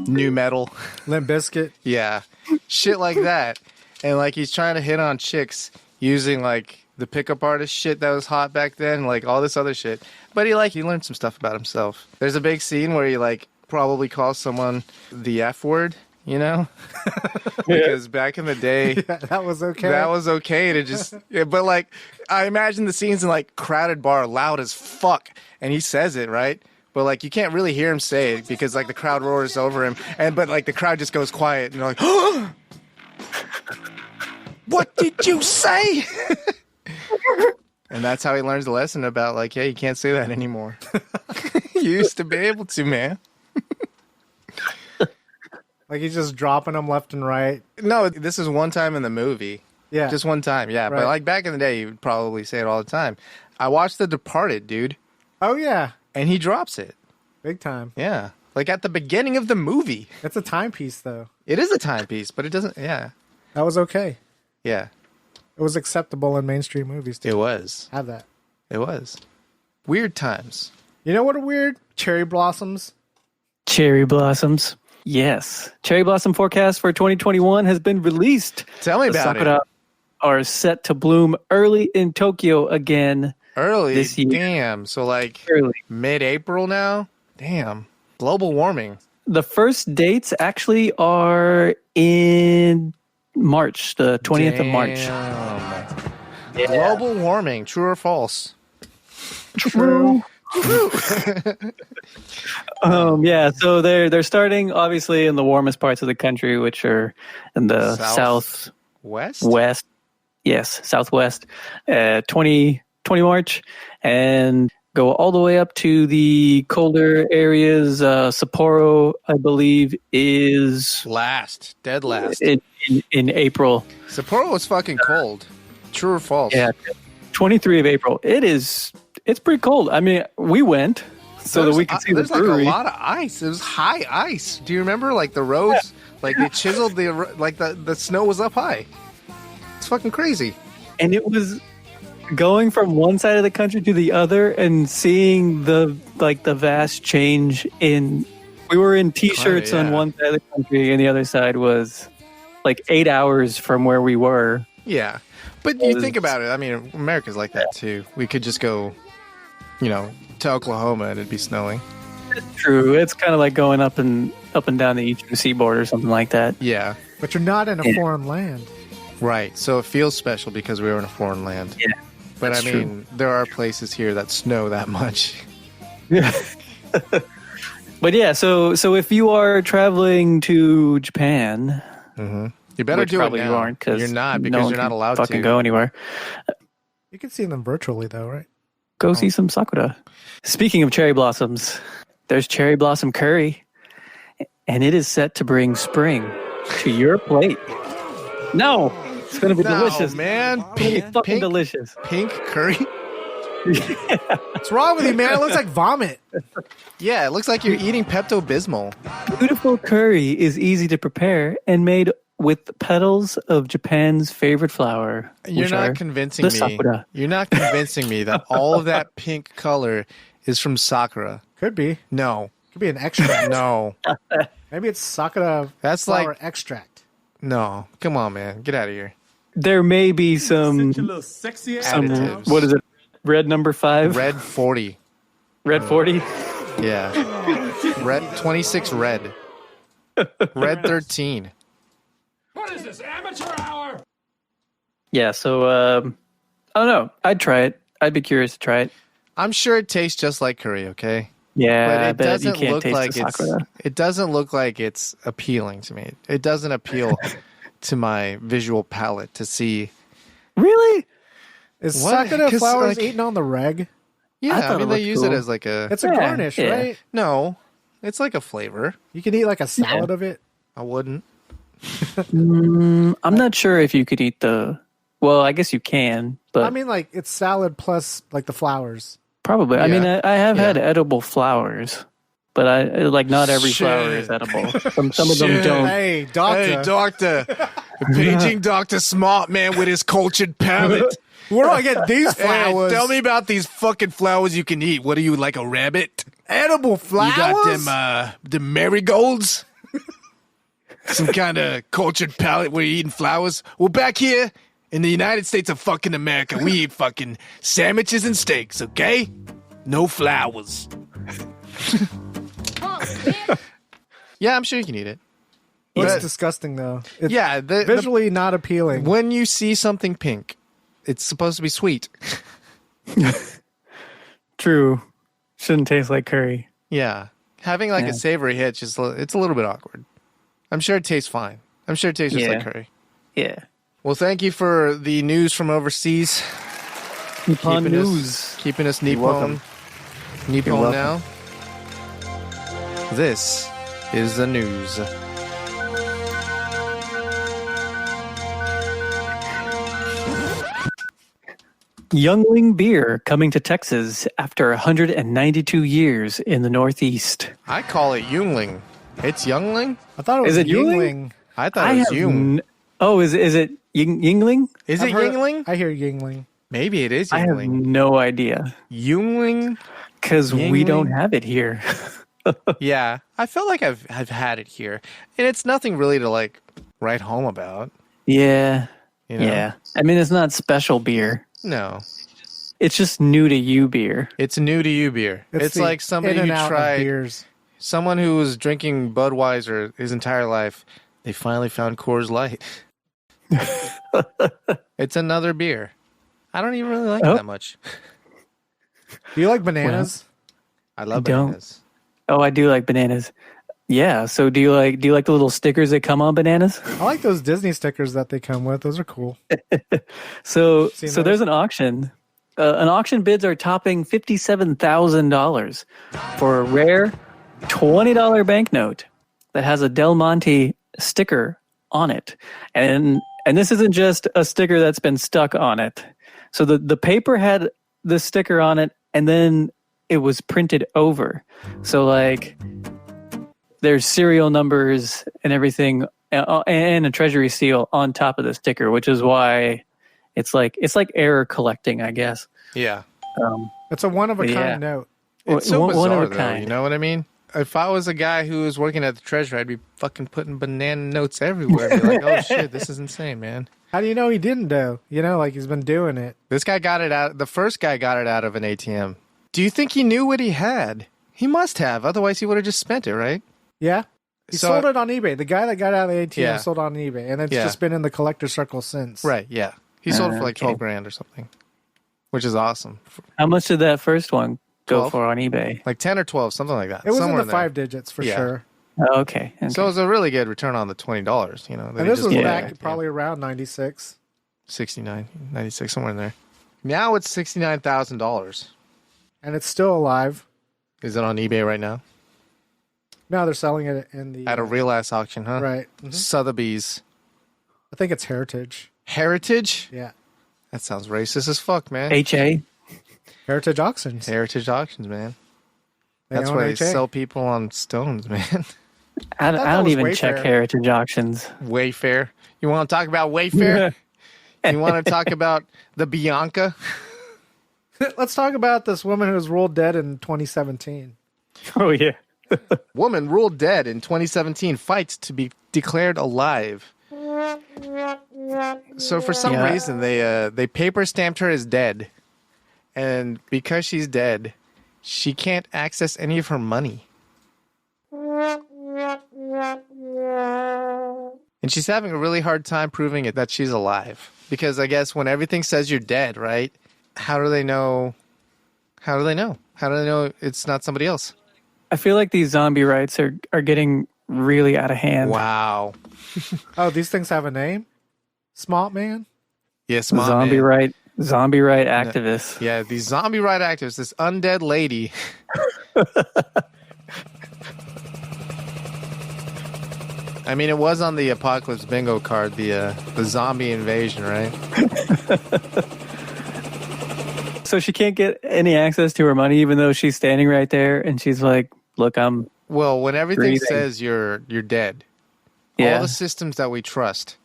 new metal. Limp Bizkit. Yeah. Shit like that. And like he's trying to hit on chicks using like the pickup artist shit that was hot back then, like all this other shit. But he learned some stuff about himself. There's a big scene where he like probably calls someone the F word, you know? Because back in the day, That was okay. that was okay to just, yeah, but like, I imagine the scenes in like crowded bar, loud as fuck, and he says it, right? But like, you can't really hear him say it because like the crowd roars over him, but like the crowd just goes quiet and you're like, what did you say? And that's how he learns the lesson about like, yeah, you can't say that anymore. You used to be able to, man. Like he's just dropping them left and right. No, this is one time in the movie. Yeah. Just one time, yeah. Right. But like back in the day, you would probably say it all the time. I watched The Departed, dude. Oh, yeah. And he drops it. Big time. Yeah. Like at the beginning of the movie. It's a timepiece, though. It is a timepiece, but it doesn't, yeah. That was okay. Yeah. It was acceptable in mainstream movies to It was. have that. It was. Weird times. You know what are weird? Cherry blossoms. Cherry blossoms. Yes. Cherry blossom forecast for 2021 has been released. Tell me The about sakura it. are set to bloom early in Tokyo again. Early? this year. Damn. So like Early. mid-April now? Damn. Global warming. The first dates actually are in March, the 20th of March. Damn. Global warming. True or false? True. Yeah, so they're starting obviously in the warmest parts of the country, which are in the West? southwest. Yes, southwest. 20 March, and go all the way up to the colder areas. Sapporo, I believe, is Dead last. in April. Sapporo was fucking cold. True or false? Yeah, 23 of April. It's pretty cold. I mean, we went so that we could see the there's brewery. like a lot of ice. It was high ice. Do you remember like the roads? Like they chiseled the snow was up high. It's fucking crazy. And it was going from one side of the country to the other and seeing the vast change in. We were in t-shirts on one side of the country and the other side was like 8 hours from where we were. Yeah. But you think about it. I mean, America's like that too. We could just go, to Oklahoma and it'd be snowing. True. It's kind of like going up and down the eastern seaboard or something like that. Yeah. But you're not in a foreign land. Right. So it feels special because we were in a foreign land. Yeah. But I mean, there are places here that snow that much. Yeah. But yeah, so if you are traveling to Japan, you better do it now. You aren't, because you're not, because you're not allowed fucking to go anywhere. You can see them virtually, though, right? Go see some Sakura. Speaking of cherry blossoms, there's cherry blossom curry, and it is set to bring spring to your plate. No, it's going to be delicious, man. Fucking delicious. Pink curry. What's wrong with you, man? It looks like vomit. Yeah, it looks like you're eating Pepto-Bismol. Beautiful curry is easy to prepare and made with petals of Japan's favorite flower. You're not convincing me. Sakura. You're not convincing me that all of that pink color is from Sakura. Could be. No. Could be an extract. No. Maybe it's Sakura That's flower like extract. No. Come on, man. Get out of here. There may be some little sexy ass Additives. what is it? Red number 5? Red 40. Red 40? Yeah. Red 26 red. Red 13. What is this, amateur hour? Yeah, so I don't know. I'd try it. I'd be curious to try it. I'm sure it tastes just like curry, okay? Yeah, But I it bet you doesn't can't look taste like the it's Sakura. it doesn't look like it's appealing to me. It doesn't appeal to my visual palate to see. Really? Is What? Sakura 'Cause, flowers like- eaten on the reg? Yeah, thought I mean it they looked use it cool. as like a It's a Yeah, garnish, yeah. right? No. It's like a flavor. You can eat like a salad of it. I wouldn't. I'm not sure if you could eat the. Well, I guess you can, but I mean, like it's salad plus like the flowers. probably. I Yeah. mean, I have had Yeah. edible flowers, but not every flower is Shit. edible. Some of them don't. Hey, doctor. Hey, doctor. Paging Dr. Smart Man with his cultured palate. Where do I get these Hey, flowers? tell me about these fucking flowers you can eat. What are you, like a rabbit? Edible flowers? You got them marigolds? Some kind of cultured palate where you're eating flowers? Well, back here in the United States of fucking America, we eat fucking sandwiches and steaks, okay? No flowers. Yeah, I'm sure you can eat it. It's But- disgusting, though. It's Yeah, visually not appealing. when you see something pink, it's supposed to be sweet. True. Shouldn't taste like curry. Yeah, having like a savory hit, it's a little bit awkward. I'm sure it tastes fine. I'm sure it tastes just like curry. Yeah. Well, thank you for the news from overseas. Nippon Keeping us- news. Keeping us You're welcome. Nippon welcome. now. This is the news. Youngling beer coming to Texas after 192 years in the Northeast. I call it Yungling. It's Youngling? I thought it was Is it Yingling? Yingling. I thought it was Yung. Is it Yingling? Is I've it heard- Yingling? I hear Yingling. Maybe it is I have Yingling. no idea Yungling? because we Yingling? don't have it here. Yeah. I feel like I've had it here. And it's nothing really to like write home about. Yeah. You know? Yeah. I mean, it's not special beer. No. It's just new to you beer. It's new to you beer. It's the like somebody in and who out of tried, beers. someone who was drinking Budweiser his entire life. They finally found Coors Light. It's another beer. I don't even really like it that much. Do you like bananas? I love don't. bananas. Oh, I do like bananas. Yeah. So do you like the little stickers that come on bananas? I like those Disney stickers that they come with. Those are cool. So Seen so those? there's an auction. An auction bids are topping $57,000 for a rare $20 banknote that has a Del Monte sticker on it. And this isn't just a sticker that's been stuck on it. So the paper had the sticker on it and then it was printed over. So like there's serial numbers and everything and a treasury seal on top of the sticker, which is why it's like error collecting, I guess. Yeah. It's a one of a Yeah. kind note. It's so One of bizarre, a though. kind. You know what I mean? If I was a guy who was working at the treasury, I'd be fucking putting banana notes everywhere. I'd be like, oh shit, this is insane, man. How do you know he didn't though? You know, like he's been doing it. This guy got it out. The first guy got it out of an ATM. Do you think he knew what he had? He must have. Otherwise, he would have just spent it, right? Yeah. He So- sold it on eBay. The guy that got out of the ATM Yeah. sold it on eBay, and it's Yeah. just been in the collector circle since. Right. Yeah. He sold it for like Okay. 12 grand or something, which is awesome. How much did that first one go 12? for on eBay? Like 10 or 12, something like that. It was Somewhere in the there. 5 digits for Yeah. sure. Oh, okay. So it was a really good return on the $20, you know. that And he this just was put Yeah. in back probably around 96. 69, 96, somewhere in there. Now it's $69,000. And it's still alive. Is it on eBay right now? No, they're selling it in the At a real ass auction, huh? right. Mhm. Sotheby's. I think it's Heritage. Heritage? Yeah. That sounds racist as fuck, man. HA? Heritage Auctions. Heritage auctions, man. They That's own where they HA. sell people on stones, man. I that don't was even check Wayfair. heritage auctions. Wayfair. You want to talk about Wayfair? You want to talk about the Bianca? Let's talk about this woman who was ruled dead in 2017. Oh, yeah. Woman ruled dead in 2017 fights to be declared alive. So for some Yeah. reason they paper stamped her as dead, and because she's dead, she can't access any of her money. And she's having a really hard time proving it that she's alive, because I guess when everything says you're dead, right? How do they know? How do they know? How do they know it's not somebody else? I feel like these zombie rights are getting really out of hand. Wow. Oh, these things have a name? Smart Man? Yes, mom. Zombie man. right activists. Yeah, these zombie right actors, this undead lady. I mean, it was on the Apocalypse Bingo card, the zombie invasion, right? So she can't get any access to her money, even though she's standing right there, and she's like, "Look, I'm Well, when everything Breathing. says you're dead, yeah." all the systems that we trust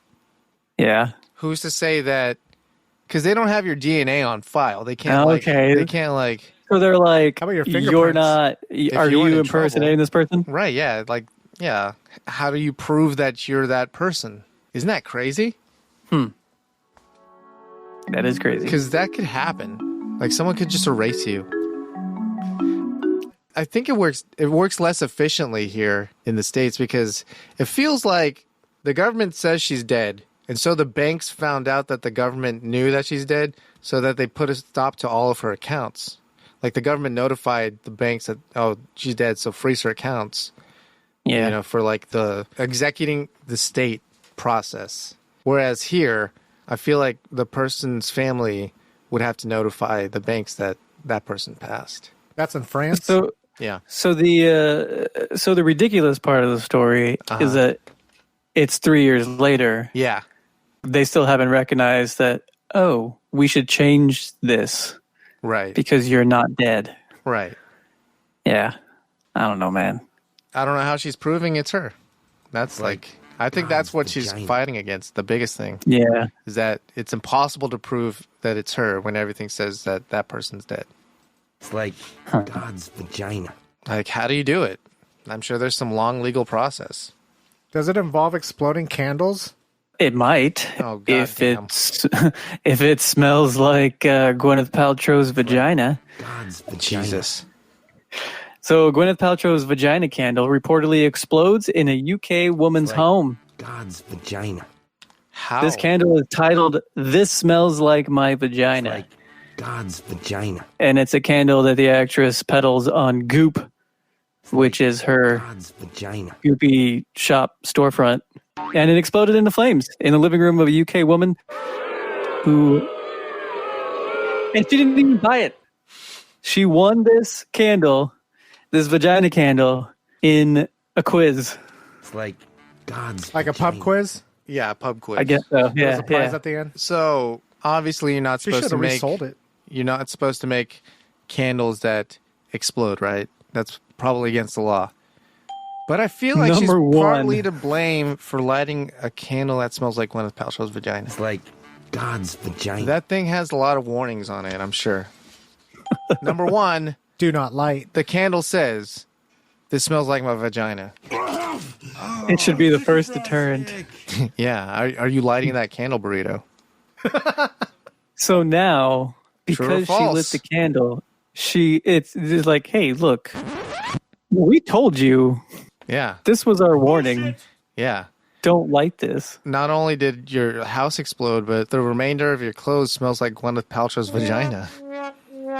Yeah. Who's to say that? Because they don't have your DNA on file. They can't. Okay. They can't like. So they're like, How about your you're fingerprints? not. Are you weren't you in impersonating trouble. this person? Right? Yeah. Like, yeah. How do you prove that you're that person? Isn't that crazy? That is crazy. Because that could happen. Like someone could just erase you. I think it works less efficiently here in the States because it feels like the government says she's dead. And so the banks found out that the government knew that she's dead so that they put a stop to all of her accounts. Like the government notified the banks that, oh, she's dead, so freeze her accounts. Yeah. You know, for like the executing the state process. Whereas here, I feel like the person's family would have to notify the banks that that person passed. That's in France. So Yeah. So the ridiculous part of the story is that it's 3 years later. Yeah. They still haven't recognized that, oh, we should change this Right. because you're not dead. Right. Yeah. I don't know, man. I don't know how she's proving it's her. That's like I think that's what she's fighting against. The biggest thing Yeah. is that it's impossible to prove that it's her when everything says that that person's dead. It's like God's vagina. Like, how do you do it? I'm sure there's some long legal process. Does it involve exploding candles? It might Oh, if goddamn. it's if it smells like Gwyneth Paltrow's vagina. God's vagina. Jesus. So Gwyneth Paltrow's vagina candle reportedly explodes in a UK woman's home. God's vagina. How? This candle is titled "This Smells Like My Vagina," Like God's vagina. and it's a candle that the actress peddles on Goop, which is her God's vagina. Goopy shop storefront. And it exploded into flames in the living room of a UK woman who... And she didn't even buy it. She won this candle, this vagina candle, in a quiz. It's like God's Like a pub vagina. quiz? Yeah, pub quiz. I guess so. There's Yeah, a prize yeah. at the end? So obviously you're not She supposed should to have make resold it. you're not supposed to make candles that explode, right? That's probably against the law. But I feel like she's Number one. partly to blame for lighting a candle that smells like Gwyneth Paltrow's vagina. It's like God's vagina. That thing has a lot of warnings on it, I'm sure. Number one, Do not light. the candle says, "This smells like my vagina." It should be the first deterrent. Yeah, are you lighting that candle, Burrito? So now, True or because she false? lit the candle, it's like, hey, look, we told you Yeah, this was our warning. yeah. Don't light this. Not only did your house explode, but the remainder of your clothes smells like Gwyneth Paltrow's vagina.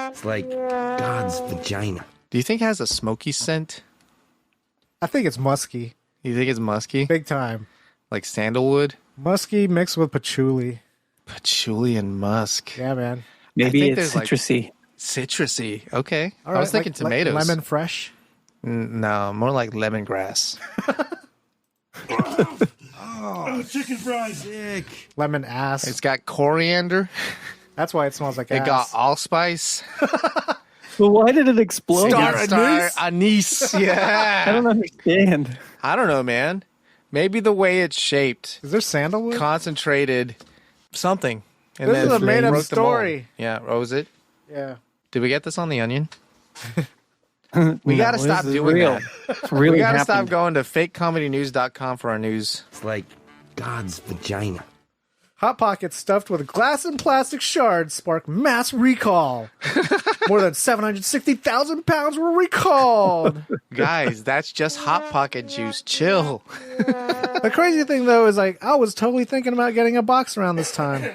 It's like God's vagina. Do you think it has a smoky scent? I think it's musky. You think it's musky? Big time. Like sandalwood? Musky mixed with patchouli. Patchouli and musk. Yeah, man. Maybe think it's there's, like, citrusy. Citrusy. Okay. All I was right, thinking like tomatoes. lemon fresh. No, more like lemongrass. Chicken fries. Lemon ass. It's got coriander. That's why it smells like It ass. got allspice. Well, why did it explode? Star anise. I Yeah. don't understand. I don't know, man. Maybe the way it's shaped, Is there sandalwood? concentrated something. And This is a made-up broke the mold. story. Yeah. Oh, is it? Yeah. Did we get this on The Onion? We got to No, stop this is doing real. that. It's really We got to stop happened. going to fakecomedynews.com for our news. It's like God's vagina. Hot Pockets stuffed with glass and plastic shards spark mass recall. More than 760,000 pounds were recalled. Guys, that's just Hot Pocket juice. Chill. The crazy thing, though, is like I was totally thinking about getting a box around this time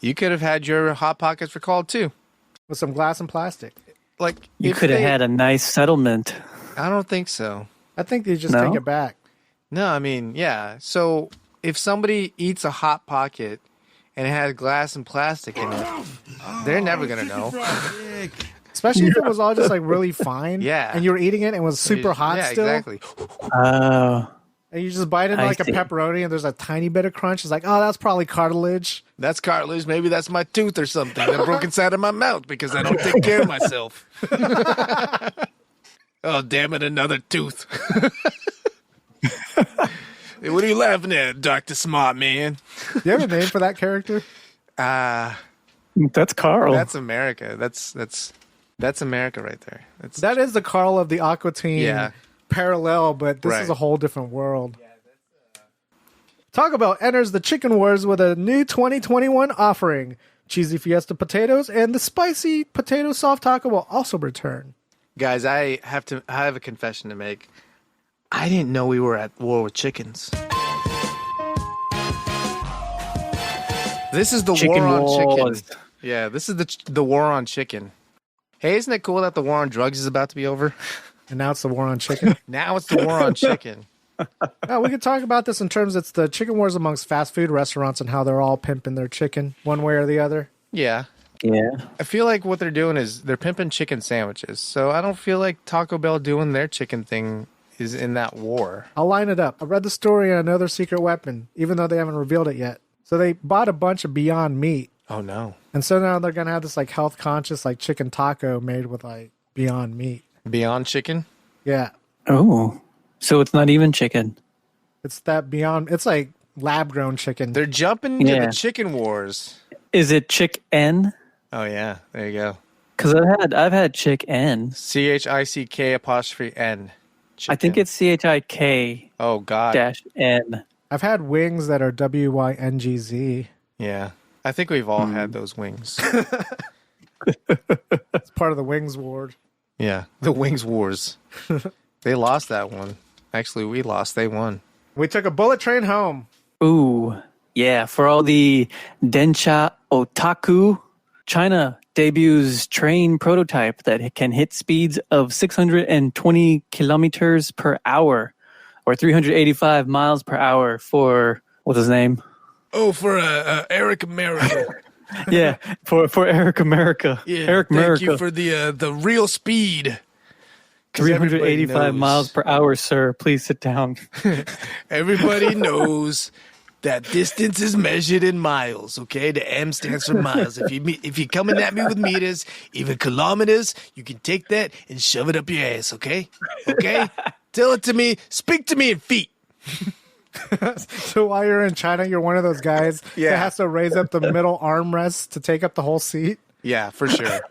You could have had your Hot Pockets recalled too. with some glass and plastic. Like You if could have they- had a nice settlement. I don't think so. I think they just No? take it back. No, I mean, yeah. So if somebody eats a Hot Pocket and it has glass and plastic in it, they're never gonna know. Especially if it was all just like really fine. Yeah. And you were eating it and it was super hot Yeah, still. exactly. Oh. And you just bite into I like a see. pepperoni and there's a tiny bit of crunch. It's like, oh, that's probably cartilage. That's cartilage. Maybe that's my tooth or something that broke inside of my mouth because I don't take care of myself. Oh, damn it, another tooth. What are you laughing at, Dr. Smart Man? Do you have a name for that character? That's Carl. That's America. That's America right there. That is the Carl of the Aqua Teen parallel, but this is a whole different world. Taco Bell enters the chicken wars with a new 2021 offering. Cheesy Fiesta potatoes and the spicy potato soft taco will also return. Guys, I have a confession to make. I didn't know we were at war with chickens. This is the Chicken war on wars. chicken. Yeah, this is the war on chicken. Hey, isn't it cool that the war on drugs is about to be over? And now it's the war on chicken. Now it's the war on chicken. We could talk about this in terms it's the chicken wars amongst fast food restaurants and how they're all pimping their chicken one way or the other. Yeah. Yeah. I feel like what they're doing is they're pimping chicken sandwiches. So I don't feel like Taco Bell doing their chicken thing is in that war. I'll line it up. I read the story on another secret weapon, even though they haven't revealed it yet. So they bought a bunch of Beyond Meat. Oh, no. And so now they're going to have this like health conscious like chicken taco made with like Beyond Meat. Beyond chicken? Yeah. Oh, so it's not even chicken. It's that Beyond. It's like lab grown chicken. They're jumping into the chicken wars. Is it Chick N? Oh, yeah. There you go. Because I've had Chick N. CHICK''N. Chicken. I think it's CHIK. Oh, God. -N. I've had wings that are WYNGZ. Yeah. I think we've all had those wings. It's part of the wings ward. Yeah. The wings wars. They lost that one. Actually, we lost. They won. We took a bullet train home. Ooh, yeah. For all the Densha Otaku, China debuts train prototype that can hit speeds of 620 kilometers per hour or 385 miles per hour for, what's his name? Oh, for Eric America. Yeah, for Eric America. Yeah, Eric thank America. you for the real speed. 385 miles per hour, sir. Please sit down. Everybody knows that distance is measured in miles, okay? The M stands for miles. If you're coming at me with meters, even kilometers, you can take that and shove it up your ass, okay? Okay? Tell it to me. Speak to me in feet. So while you're in China, you're one of those guys that has to raise up the middle armrest to take up the whole seat. Yeah, for sure.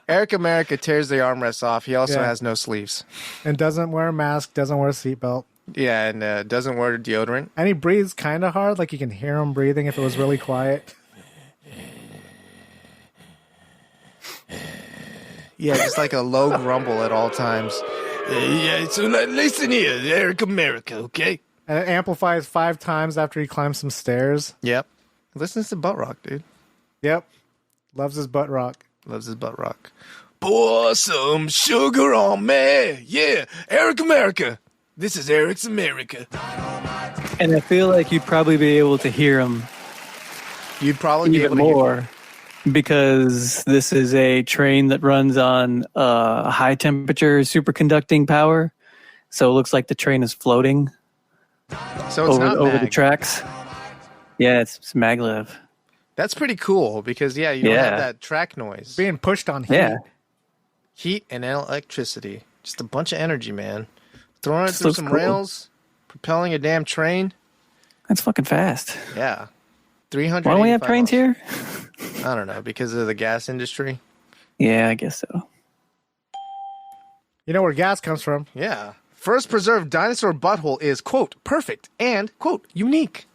Eric America tears the armrests off. He also has no sleeves. And doesn't wear a mask, doesn't wear a seatbelt. Yeah, and doesn't wear deodorant. And he breathes kind of hard, like you can hear him breathing if it was really quiet. Yeah, just like a low grumble at all times. Yeah, so listen here, Eric America, okay? And it amplifies 5 times after he climbs some stairs. Yep. Listens to butt rock, dude. Yep. Loves his butt rock. Loves his butt rock. Pour some sugar on me. Yeah, Eric America. This is Eric's America. And I feel like you'd probably be able to hear him You'd probably be even able to hear more because this is a train that runs on high temperature superconducting power. So it looks like the train is floating So it's not over the mag. tracks. Yeah, it's maglev. That's pretty cool because, you don't have that track noise. Being pushed on heat. Yeah. Heat and electricity. Just a bunch of energy, man. Throwing it Just through looks some cool. rails, propelling a damn train. That's fucking fast. Yeah. 300. Why don't we have trains here? I don't know, because of the gas industry. Yeah, I guess so. You know where gas comes from. Yeah. First preserved dinosaur butthole is, quote, perfect and, quote, unique.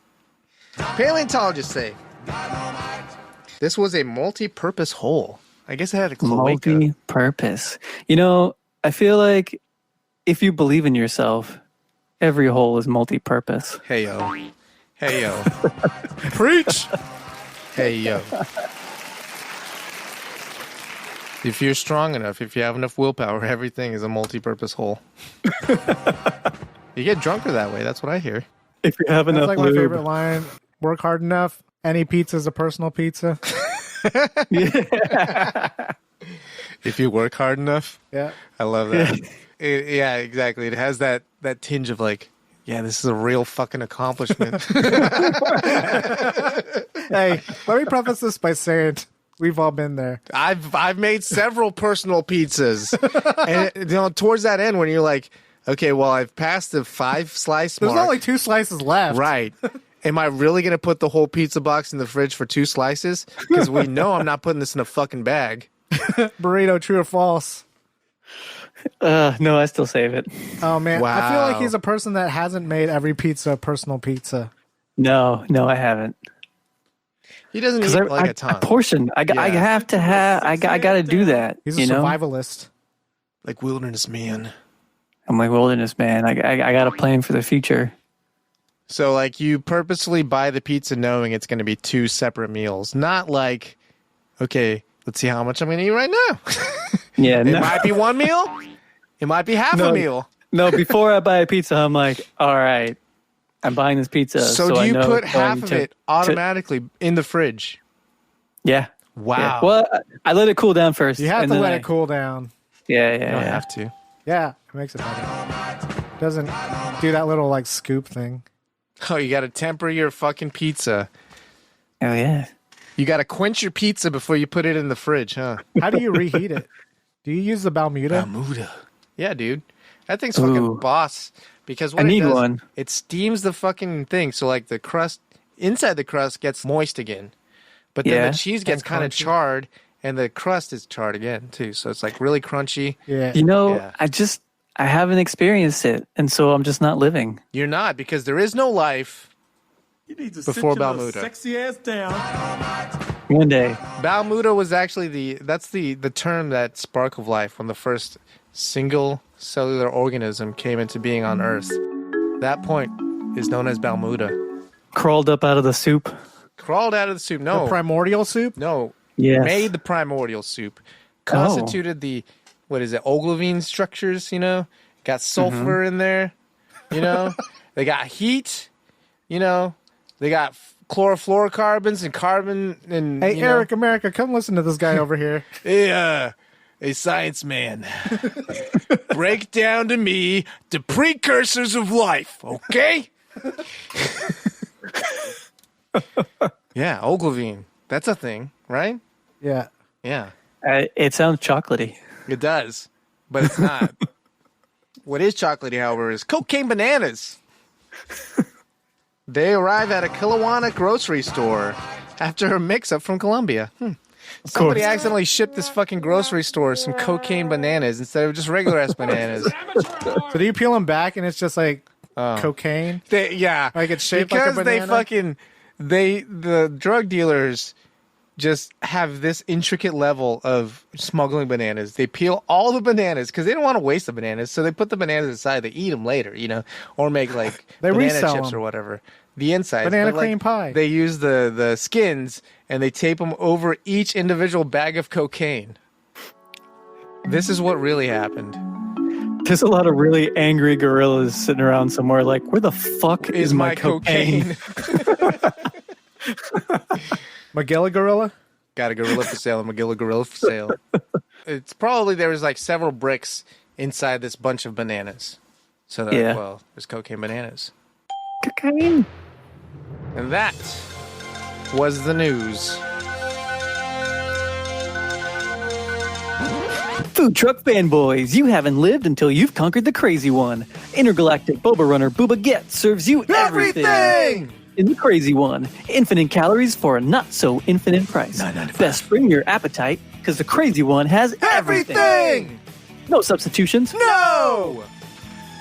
Paleontologists say this was a multi-purpose hole. I guess it had a cloaca. Multi-purpose. You know, I feel like if you believe in yourself, every hole is multi-purpose. Hey, yo. Hey, yo. Preach! Hey, yo. If you're strong enough, if you have enough willpower, everything is a multi-purpose hole. You get drunker that way. That's what I hear. If you have That's enough like my lube. favorite line. Work hard enough. Any pizza's a personal pizza. If you work hard enough. Yeah. I love that. Yeah, exactly. It has that tinge of like, yeah, this is a real fucking accomplishment. Hey, let me preface this by saying we've all been there. I've made several personal pizzas. And towards that end when you're like, Okay, well, I've passed the 5-slice There's mark. only 2 slices left. Right. Am I really going to put the whole pizza box in the fridge for 2 slices? Because we know I'm not putting this in a fucking bag. Burrito, true or false? No, I still save it. Oh, man. I feel like Wow. he's a person that hasn't made every pizza a personal pizza. No, I haven't. He doesn't Because eat like I a ton. portion. I have to have. I got to do that. He's a you know? survivalist. Like wilderness man. I'm like wilderness man. I got a plan for the future. So, like, you purposely buy the pizza knowing it's going to be 2 separate meals. Not like, okay, let's see how much I'm going to eat right now. Yeah, It no, might be 1 meal. It might be half a meal. no. Before I buy a pizza, I'm like, all right, I'm buying this pizza. So do I you know put it's going half of to- it automatically in the fridge? Yeah. Wow. Yeah. Well, I let it cool down first. You have and to then let I- it cool down. Yeah, You don't yeah. have to. Yeah, it makes it better. Doesn't do that little like scoop thing. Oh, you got to temper your fucking pizza. Oh yeah. You got to quench your pizza before you put it in the fridge, huh? How do you reheat it? Do you use the Bermuda? Bermuda. Yeah, dude. That thing's fucking Ooh. boss. Because what I it need does, one. it steams the fucking thing. So, like, the crust, inside the crust gets moist again. But then Yeah. the cheese gets And kind of crunchy. charred, and the crust is charred again, too. So it's, like, really crunchy. Yeah. You know, Yeah. I haven't experienced it, and so I'm just not living. You're not, because there is no life. You need to Before sit your little Bermuda. sexy ass down. One day. Balmuda was actually that's the term that spark of life when the first single cellular organism came into being on Earth. That point is known as Balmuda. Crawled up out of the soup. Crawled out of the soup. No. The primordial soup? no. Yes. Made the primordial soup. Constituted the, what is it, Ogilvy structures, you know? Got sulfur in there, you know? They got heat, you know? They got chlorofluorocarbons and carbon and, Hey, you know? Eric America, come listen to this guy over here. Hey, science man. Break down to me the precursors of life, okay? Yeah, Ogilvy. That's a thing, right? Yeah. Yeah. It sounds chocolatey. It does, but it's not. What is chocolatey, however, is cocaine bananas. They arrive at a Kilowana grocery store after a mix-up from Colombia. Somebody accidentally shipped this fucking grocery store some cocaine bananas instead of just regular-ass bananas. So do you peel them back and it's just like cocaine? Yeah. Like it's shaped because like a banana? the drug dealers just have this intricate level of smuggling bananas. They peel all the bananas because they don't want to waste the bananas, so they put the bananas aside. They eat them later, you know, or make like They banana resell chips 'em. or whatever. The insides, Banana but, like, cream pie. They use the skins and they tape them over each individual bag of cocaine. This is what really happened. There's a lot of really angry gorillas sitting around somewhere like, where the fuck is my cocaine? Magilla gorilla? Got a gorilla for sale, a Magilla gorilla for sale. It's probably there was like several bricks inside this bunch of bananas. So that, Yeah. well, there's cocaine bananas. Cocaine. And that was the news. Food truck fanboys, you haven't lived until you've conquered the crazy one. Intergalactic Boba Runner Booba Get serves you everything! In the crazy one, infinite calories for a not so infinite price. Best bring your appetite, because the crazy one has everything! No substitutions. No!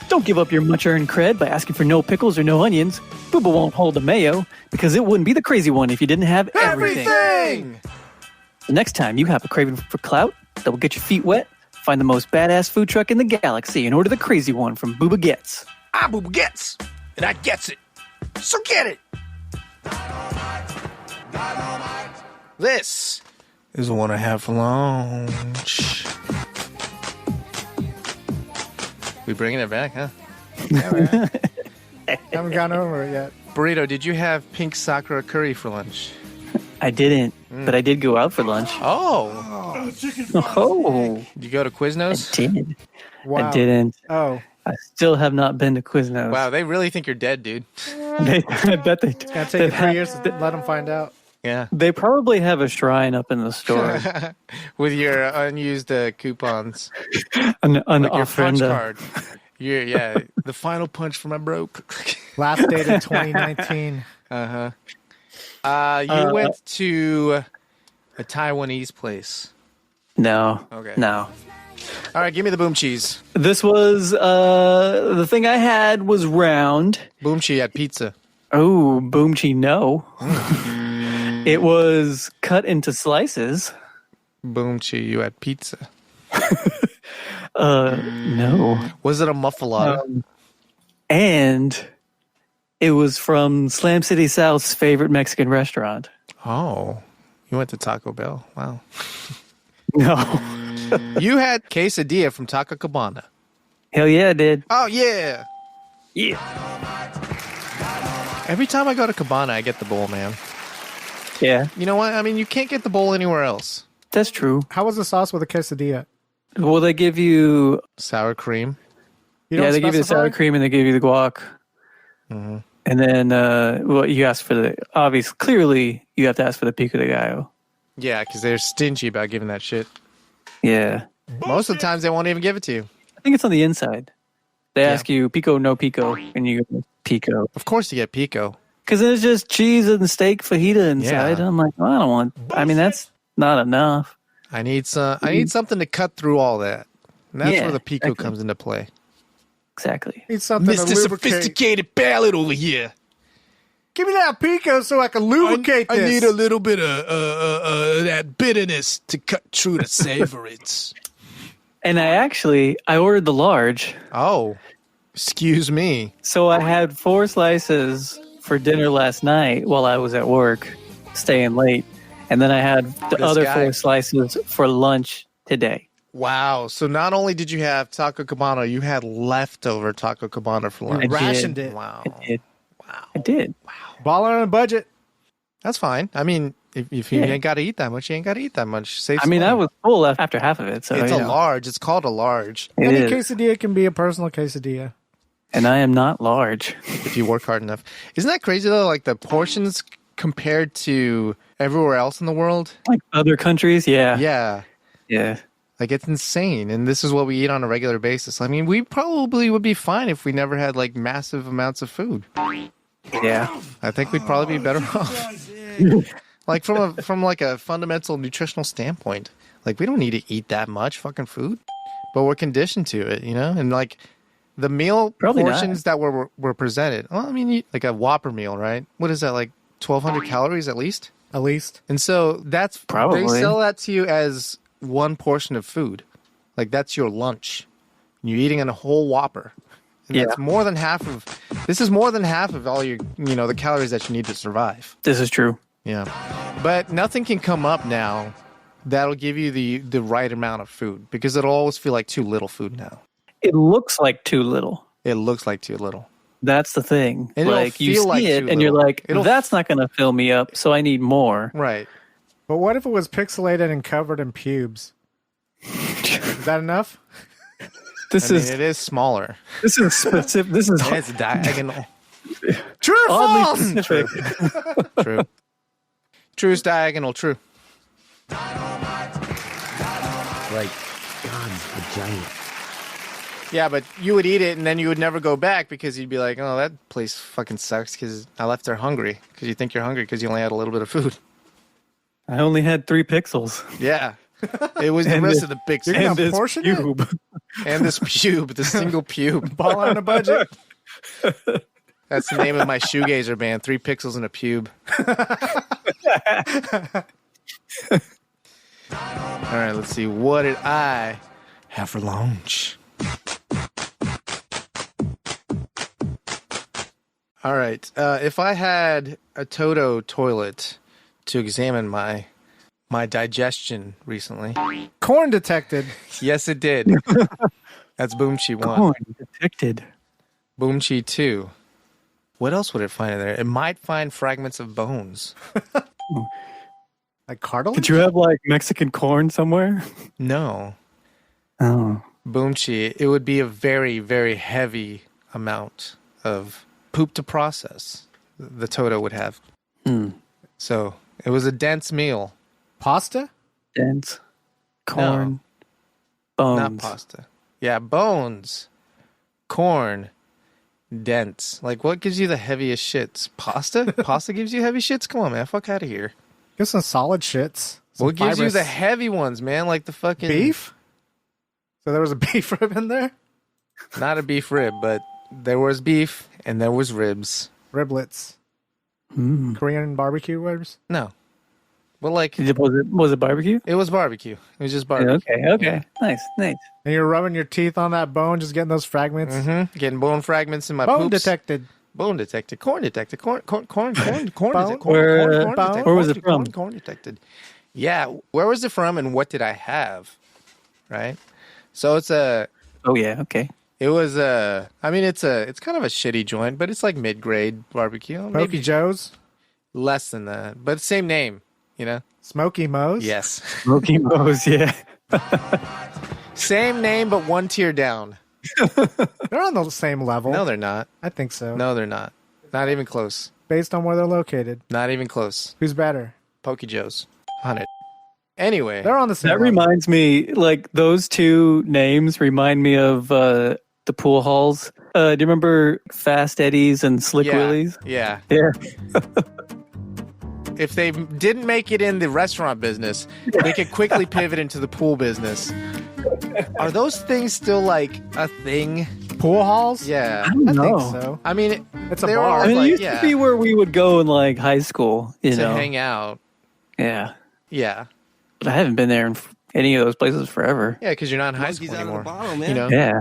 Don't give up your much earned cred by asking for no pickles or no onions. Booba won't hold the mayo, because it wouldn't be the crazy one if you didn't have everything! The next time you have a craving for clout that will get your feet wet, find the most badass food truck in the galaxy and order the crazy one from Booba Gets. I'm Booba Gets, and I gets it. So get it. This is one I have for lunch. We bringing it back, huh? Haven't gone over it yet. Burrito, did you have pink Sakura curry for lunch? I didn't, but I did go out for lunch. Oh, Oh, did you go to Quiznos? did. Wow. I didn't. Oh, I still have not been to Quiznos. Wow, they really think you're dead, dude. I bet they it's gonna take you 3 years to let them find out. Yeah. They probably have a shrine up in the store. With your unused coupons. an Like your French ofrenda. card. Yeah, the final punch for my broke. Last dated 2019. You went to a Taiwanese place. No. Okay. No. All right, give me the boom cheese. This was the thing I had was round. Boom cheese had pizza. Oh, boomchi, no. It was cut into slices. Boom cheese, you had pizza. No. Was it a muffalata? And it was from Slam City South's favorite Mexican restaurant. Oh, you went to Taco Bell. Wow. No. You had quesadilla from Taco Cabana. Hell yeah, I did. Oh, yeah. Yeah. Every time I go to Cabana, I get the bowl, man. Yeah, You know what? I mean, you can't get the bowl anywhere else. that's true. How was the sauce with the quesadilla? Well, they give you... Sour cream. You Yeah, don't they give you the sour specify? cream and they give you the guac. And then, well, you ask for the... Obviously, clearly, you have to ask for the pico de gallo. Yeah, because they're stingy about giving that shit. Yeah. Most of the times, they won't even give it to you. I think it's on the inside. They ask you pico, no pico, and you go pico. Of course, you get pico. Because there's just cheese and steak fajita inside. Yeah. I'm like, well, I don't want... I mean, that's not enough. I need something to cut through all that. And that's Yeah, where the pico exactly. comes into play. Exactly. Need something to lubricate. palate over here. Give me that pico so I can lubricate this. I need a little bit of that bitterness to cut through the savorites. And I ordered the large. Oh, excuse me. So I had 4 slices for dinner last night while I was at work, staying late. And then I had the This other guy. 4 slices for lunch today. Wow. So not only did you have Taco Cabana, you had leftover Taco Cabana for lunch. I did. Rationed it. Wow. I did. Wow. I did. Baller on a budget. That's fine. I mean, if you ain't got to eat that much, you ain't got to eat that much. Save I some mean, money. I was full after half of it. So It's you a know, large. It's called a large. it Any is. quesadilla can be a personal quesadilla. And I am not large. If you work hard enough. Isn't that crazy though? Like the portions compared to everywhere else in the world. Like other countries, yeah. Yeah. Yeah. Like it's insane. And this is what we eat on a regular basis. I mean, we probably would be fine if we never had like massive amounts of food. Yeah. I think we'd probably be better off. Like from like a fundamental nutritional standpoint. Like we don't need to eat that much fucking food. But we're conditioned to it, you know? And like the meal Probably portions that were presented. Well, I mean, like a Whopper meal, right? What is that, like 1,200 calories at least? At least. And so that's Probably. they sell that to you as one portion of food. Like that's your lunch. You're eating a whole Whopper. And Yeah. that's more than half of this is more than half of all your the calories that you need to survive. This is true. Yeah. But nothing can come up now that'll give you the right amount of food because it'll always feel like too little food now. It looks like too little. It looks like too little. That's the thing. And it'll like you feel see like it too and you're little. like, It'll- that's not going to fill me up, so I need more. Right. But what if it was pixelated and covered in pubes? Is that enough? This I mean, is it is smaller. this is specific. This is It's diagonal. True or oddly false? specific. True. True's diagonal, true. Like God's vagina. Yeah, but you would eat it and then you would never go back because you'd be like, oh, that place fucking sucks because I left there hungry. Because you think you're hungry because you only had a little bit of food. I only had 3 pixels. Yeah. It was the And rest the- of the big You're stuff. gonna And this portion it? cube. And this pube, the single pube. Ball on a budget. That's the name of my shoegazer band, 3 pixels and a pube. All right, let's see. What did I have for lunch? All right. If I had a Toto toilet to examine my digestion recently, Corn detected. yes, it did. That's Boomchi 1. Corn detected. Boomchi 2. What else would it find in there? It might find fragments of bones. Like cartilage? Did you have like Mexican corn somewhere? No. Oh. Boomchi, it would be a very, very heavy amount of poop to process the Toto would have. So it was a dense meal. Pasta? Dense. Corn. Bones. Not pasta. Yeah, bones. corn, dense. Like, what gives you the heaviest shits? Pasta? Pasta gives you heavy shits? Come on, man. Fuck out of here. Give some solid shits. What gives you the heavy ones, man? Like the fucking... Beef? So there was a beef rib in there? Not a beef rib, but there was beef and there was ribs. Riblets. Korean barbecue ribs? No. Well, like... Was it barbecue? It was barbecue. It was just barbecue. Yeah, okay. Nice. And you're rubbing your teeth on that bone, just getting those fragments? Mm-hmm. Getting bone fragments in my Bone poops. detected. Bone detected. Corn detected. Corn detected. Where was it from? Corn detected. Yeah. Where was it from and what did I have? Right? So it's a... Oh, yeah. Okay. It was a... I mean, it's kind of a shitty joint, but it's like mid-grade barbecue. Smokey Maybe Joe's? less than that. But same name, you know? Smoky Mo's? Yes. Smoky Mo's, yeah. Same name, but one tier down. They're on the same level. No, they're not. I think so. No, they're not. Not even close. Based on where they're located. Not even close. Who's better? Pokey Joe's. 100. Anyway. They're on the same That level. reminds me, like, those two names remind me of the pool halls. Do you remember Fast Eddies and Slick Willies? Yeah. Yeah. If they didn't make it in the restaurant business, they could quickly pivot into the pool business. Are those things still like a thing? Pool halls? Yeah. I don't I know. think so. I mean, It's a they were bar. always I mean, it like, used to be where we would go in, like, high school, you to know? hang out. Yeah. Yeah. But I haven't been there in any of those places forever. Yeah, because you're not in high school Monkeys out of the anymore. bottle, man. You know? Yeah.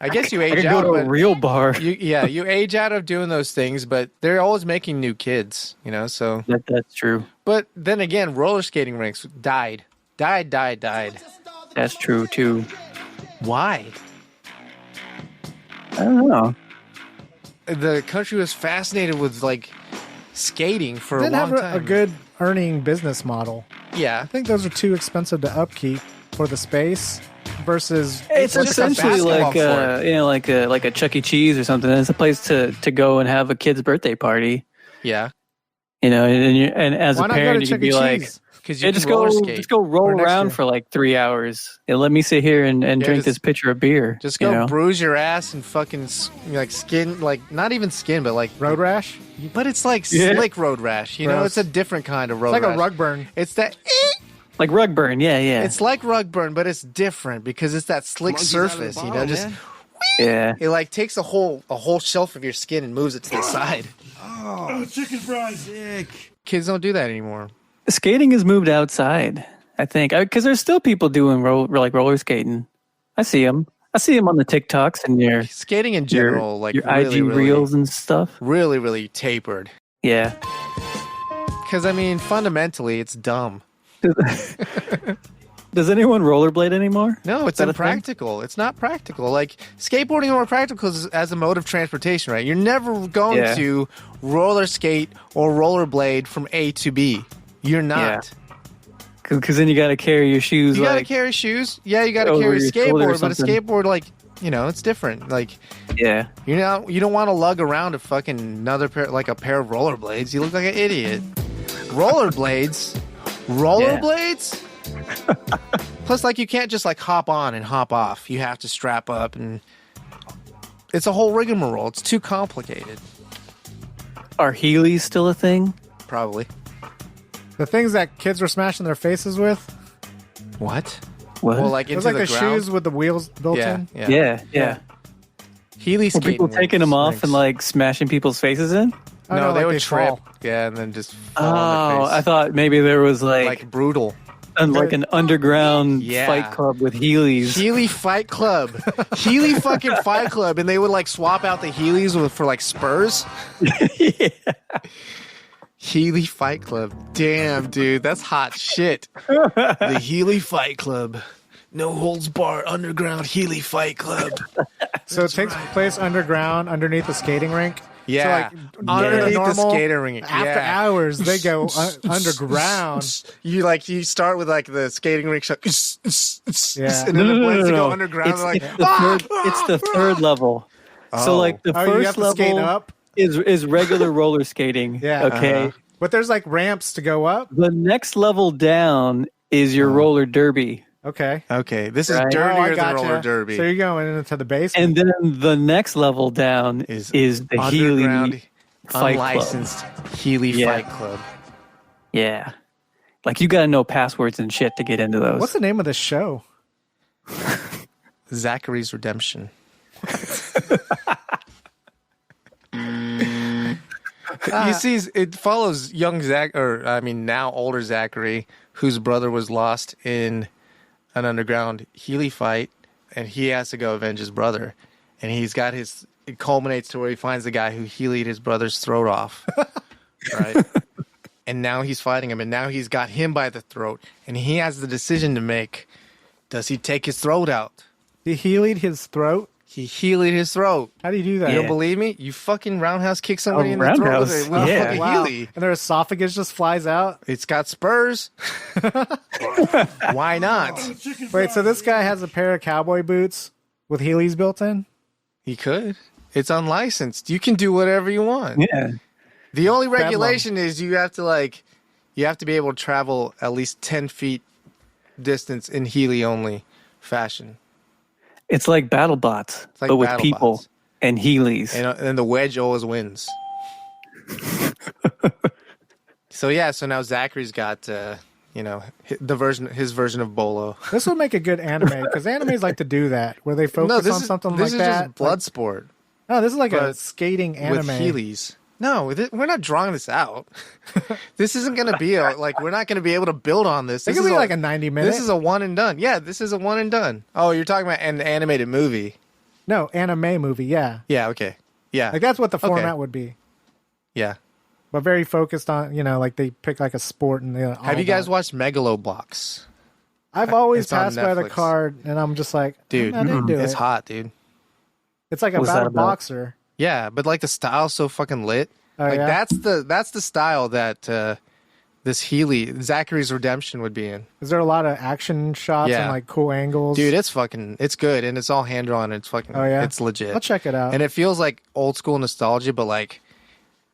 I guess you I age could out, go to a but real bar. you age out of doing those things, but they're always making new kids, you know, so. That's true. But then again, roller skating rinks died. That's true, too. Why? I don't know. The country was fascinated with, like, skating for Didn't a long have time. a good earning business model. Yeah. I think those are too expensive to upkeep for the space versus... It's just a essentially like basketball like a Chuck E. Cheese or something. It's a place to go and have a kid's birthday party. Yeah. You know, and as Why a not go parent, to you Chuck could E. be like, Cheese? Because yeah, you can roller skate. just go roll Or next around year. for like 3 hours and let me sit here and drink just- this pitcher of beer. Just you go know? bruise your ass and fucking like skin, like not even skin, but like Road rash? But it's like Yeah. slick road rash. You know, Gross. it's a different kind of road It's like rash. a rug burn. It's that. Like rug burn, yeah. It's like rug burn, but it's different because it's that slick Monkeys out of the surface. You know, bottle, just man. yeah. it like takes a whole shelf of your skin and moves it to the side. Oh, chicken fries. Sick. Kids don't do that anymore. Skating has moved outside, I think, because there's still people doing roller skating. I see them. I see them on the TikToks and your Skating in general, like your really, IG really, reels and stuff. really, really tapered. Yeah. Because I mean, fundamentally, it's dumb. Does anyone rollerblade anymore? No, it's that a thing? impractical. It's not practical. Like skateboarding is more practical as a mode of transportation, right? You're never going Yeah. to roller skate or rollerblade from A to B. You're not. Because then you got to carry your shoes. You gotta like, carry shoes. Yeah, you gotta over carry a your shoulder or skateboard, but a something. skateboard, like, you know, it's different. Like, yeah. you don't want to lug around a fucking another pair, like a pair of rollerblades. You look like an idiot. Rollerblades. Plus, like, you can't just like hop on and hop off. You have to strap up, and it's a whole rigmarole. It's too complicated. Are Heelys still a thing? Probably. The things that kids were smashing their faces with. What? What? Well, like It was into like the the ground. shoes with the wheels built Yeah, in. yeah. yeah. Heeley Were skating. people taking them off and like smashing people's faces in? Oh, No, they like would trip. fall. Yeah, and then just fall on Oh, their face. I thought maybe there was like brutal. like an underground Yeah. fight club with Heelys. Healy Fight Club. Healy fucking Fight Club. And they would like swap out the Heelys for like spurs. Yeah. Healy Fight Club. Damn, dude. That's hot shit. The Healy Fight Club. No holds bar underground Healy Fight Club. So it takes place underground, underneath the skating rink. Yeah. So Underneath the normal, skater ring. After hours, they go underground. You start with like the skating rink shot. Yeah. And then the blades to go No. underground. It's, They're like, it's the third level. So like the Oh, you have first to skate level up? is regular roller skating. Yeah. Okay. But there's like ramps to go up. The next level down is your roller derby. Okay, this is Right. dirtier than gotcha. roller derby. So you're going into the basement. And then the next level down is the underground, Healy Fight Club. unlicensed Healy Yeah. Fight Club. Yeah. Like, you got to know passwords and shit to get into those. What's the name of the show? Zachary's Redemption. You see, it follows young now older Zachary, whose brother was lost in an underground Healy fight, and he has to go avenge his brother. And it culminates to where he finds the guy who Healy'd his brother's throat off. Right? And now he's fighting him, and now he's got him by the throat, and he has the decision to make. Does he take his throat out? He healed his throat. He Healy'd his throat. How do you do that? You don't believe me? You fucking roundhouse kick somebody in the throat roundhouse? with a Yeah. fucking Wow. Healy. And their esophagus just flies out. It's got spurs. Why not? Wait, so this guy has a pair of cowboy boots with Heelys built in? He could. It's unlicensed. You can do whatever you want. Yeah. The only regulation is you have to be able to travel at least 10 feet distance in Healy only fashion. It's like BattleBots, like but with BattleBots. people and Heelys. And the wedge always wins. So now Zachary's got his version of Bolo. This would make a good anime because animes like to do that where they focus on something like that. This is just blood sport. No, this is like a but skating anime. with Heelys. No, we're not drawing this out. This isn't going to be we're not going to be able to build on this. It This could is be like a 90-minute. This is a one and done. Yeah, this is a one and done. Oh, you're talking about an animated movie. No, anime movie, yeah. Yeah, okay. Yeah. Like that's what the Okay. format would be. Yeah. But very focused on, like they pick like a sport and they Have you guys watched Megalobox? I've always It's on passed by the Netflix. card and I'm just like, Dude, I didn't do it's it. hot, dude. It's like What's that about a about? boxer. Yeah, but like the style's so fucking lit. Oh, like yeah? that's the style that this Healy Zachary's Redemption would be in. Is there a lot of action shots Yeah. and like cool angles? Dude, it's good and it's all hand drawn. It's fucking Oh, yeah? it's legit. I'll check it out. And it feels like old school nostalgia, but like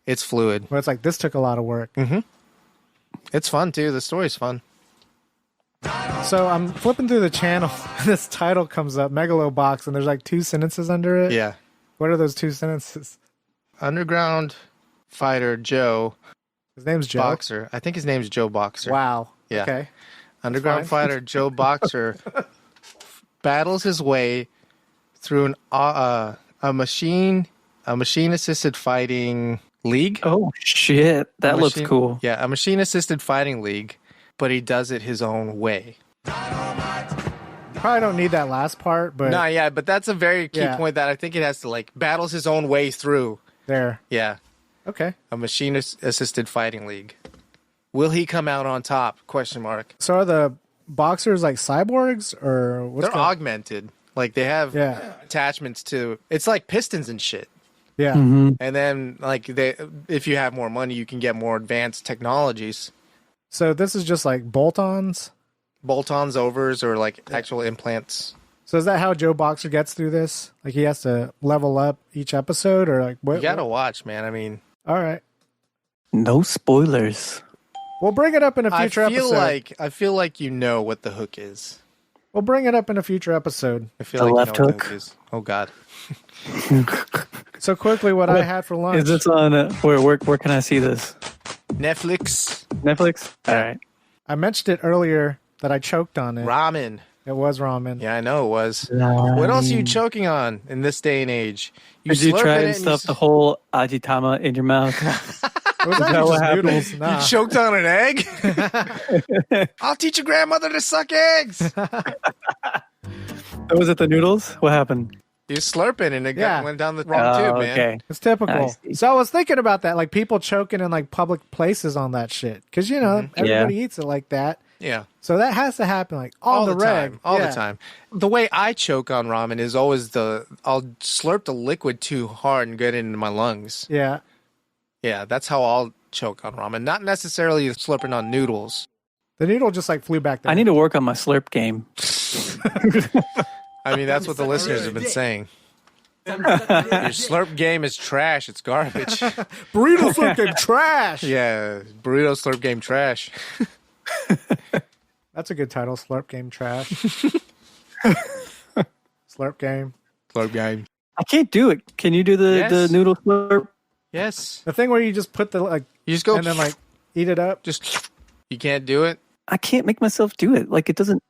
it's fluid. Where it's like, this took a lot of work. It's fun too. The story's fun. So I'm flipping through the channel and this title comes up, Megalobox, and there's like 2 sentences under it. Yeah. What are those 2 sentences? Underground fighter Joe His name's Joe. Boxer. I think his name's Joe Boxer. Wow. Yeah. Okay. Underground fine. fighter Joe Boxer battles his way through a machine assisted fighting league. Oh, shit. That looks cool. Yeah, a machine assisted fighting league, but he does it his own way. Probably don't need that last part, but No, yeah, but that's a very key Yeah. point that I think it has to battles his own way through. there. Yeah, Okay. a machine assisted fighting league. Will he come out on top? Question mark. So are the boxers like cyborgs or what's They're augmented. Like they have Yeah. attachments to. It's like pistons and shit. Yeah. And then if you have more money, you can get more advanced technologies. So this is just like bolt-ons. Bolt-ons, overs, or like actual implants. So is that how Joe Boxer gets through this? Like he has to level up each episode, or like what? You gotta watch, man. I mean, All right, No spoilers. we'll bring it up in a future episode. I feel like you know what the hook is. We'll bring it up in a future episode. I feel The like left you know what hook? the hook is. Oh God. So quickly, what I had for lunch. Is this on where can I see this? Netflix Netflix? All right. I mentioned it earlier that I choked on it. ramen. It was ramen. Yeah, I know it was. What else are you choking on in this day and age? Did you slurping try it and and stuff the whole ajitama in your mouth? It was that actually what just happened? noodles. Nah. You choked on an egg? I'll teach your grandmother to suck eggs. Was it the noodles? What happened? You're slurping and it Yeah. went down the wrong tube, man. Okay. It's typical. I see. So I was thinking about that, like people choking in like public places on that shit, because everybody eats it like that. Yeah. So that has to happen, like on All the reg, time. All Yeah. the time. The way I choke on ramen is always I'll slurp the liquid too hard and get it into my lungs. Yeah. Yeah, that's how I'll choke on ramen. Not necessarily slurping on noodles. The noodle just like flew back there. I need to work on my slurp game. I mean, that's what the listeners have been saying. Your slurp game is trash. It's garbage. burrito fucking trash. Yeah, burrito slurp game trash. That's a good title. Slurp game trash. Slurp game. Slurp game. I can't do it. Can you do the noodle slurp? Yes. The thing where you just put the you just go and then eat it up. Just you can't do it. I can't make myself do it. Like it doesn't.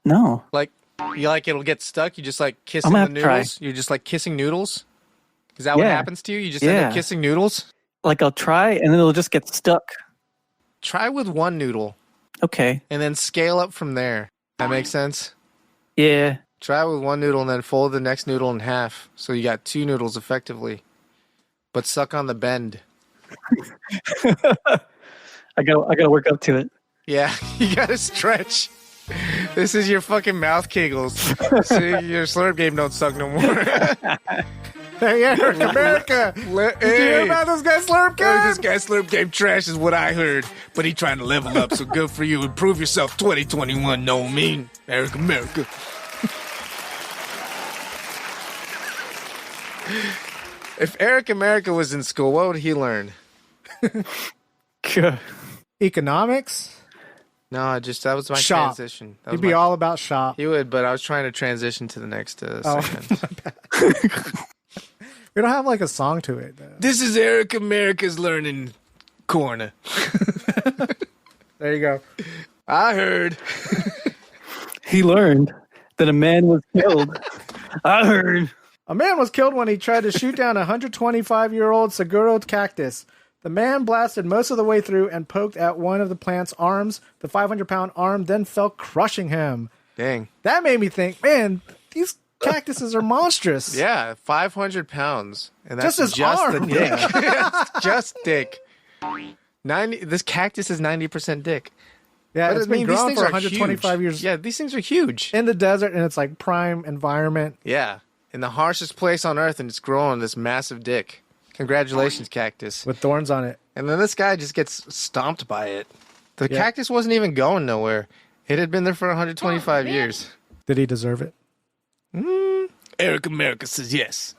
No. Like it'll get stuck. You just like kissing the noodles. You're just like kissing noodles. Is that what happens to you? You just end up kissing noodles. Like I'll try and then it'll just get stuck. Try with one noodle. Okay. And then scale up from there. That makes sense? Yeah. Try with one noodle and then fold the next noodle in half. So you got 2 noodles effectively. But suck on the bend. I gotta work up to it. Yeah, you gotta stretch. This is your fucking mouth kegels. See, your slurp game don't suck no more. Hey, Eric, America! Did you hear about this guy Slurp game? This guy Slurp game trash is what I heard. But he trying to level up, so good for you. Improve yourself 2021, know what I mean? Eric America. If Eric America was in school, what would he learn? Economics? No, that was my shop. transition. He'd be all about shop. He would, but I was trying to transition to the next segment. We don't have like a song to it, though. This is Eric America's learning corner. There you go. I heard. He learned that a man was killed. I heard. A man was killed when he tried to shoot down a 125-year-old Sakura cactus. The man blasted most of the way through and poked at one of the plant's arms. The 500-pound arm then fell, crushing him. Dang. That made me think, man, these cactuses are monstrous. Yeah, 500 pounds. And that's just his arm. the dick. It's just dick. This cactus is 90% dick. Yeah, but it's been growing for 125 huge. years. Yeah, these things are huge. In the desert, and it's like prime environment. Yeah, in the harshest place on earth, and it's growing this massive dick. Congratulations, cactus. With thorns on it. And then this guy just gets stomped by it. The cactus wasn't even going nowhere. It had been there for 125 years. Did he deserve it? Eric America says yes.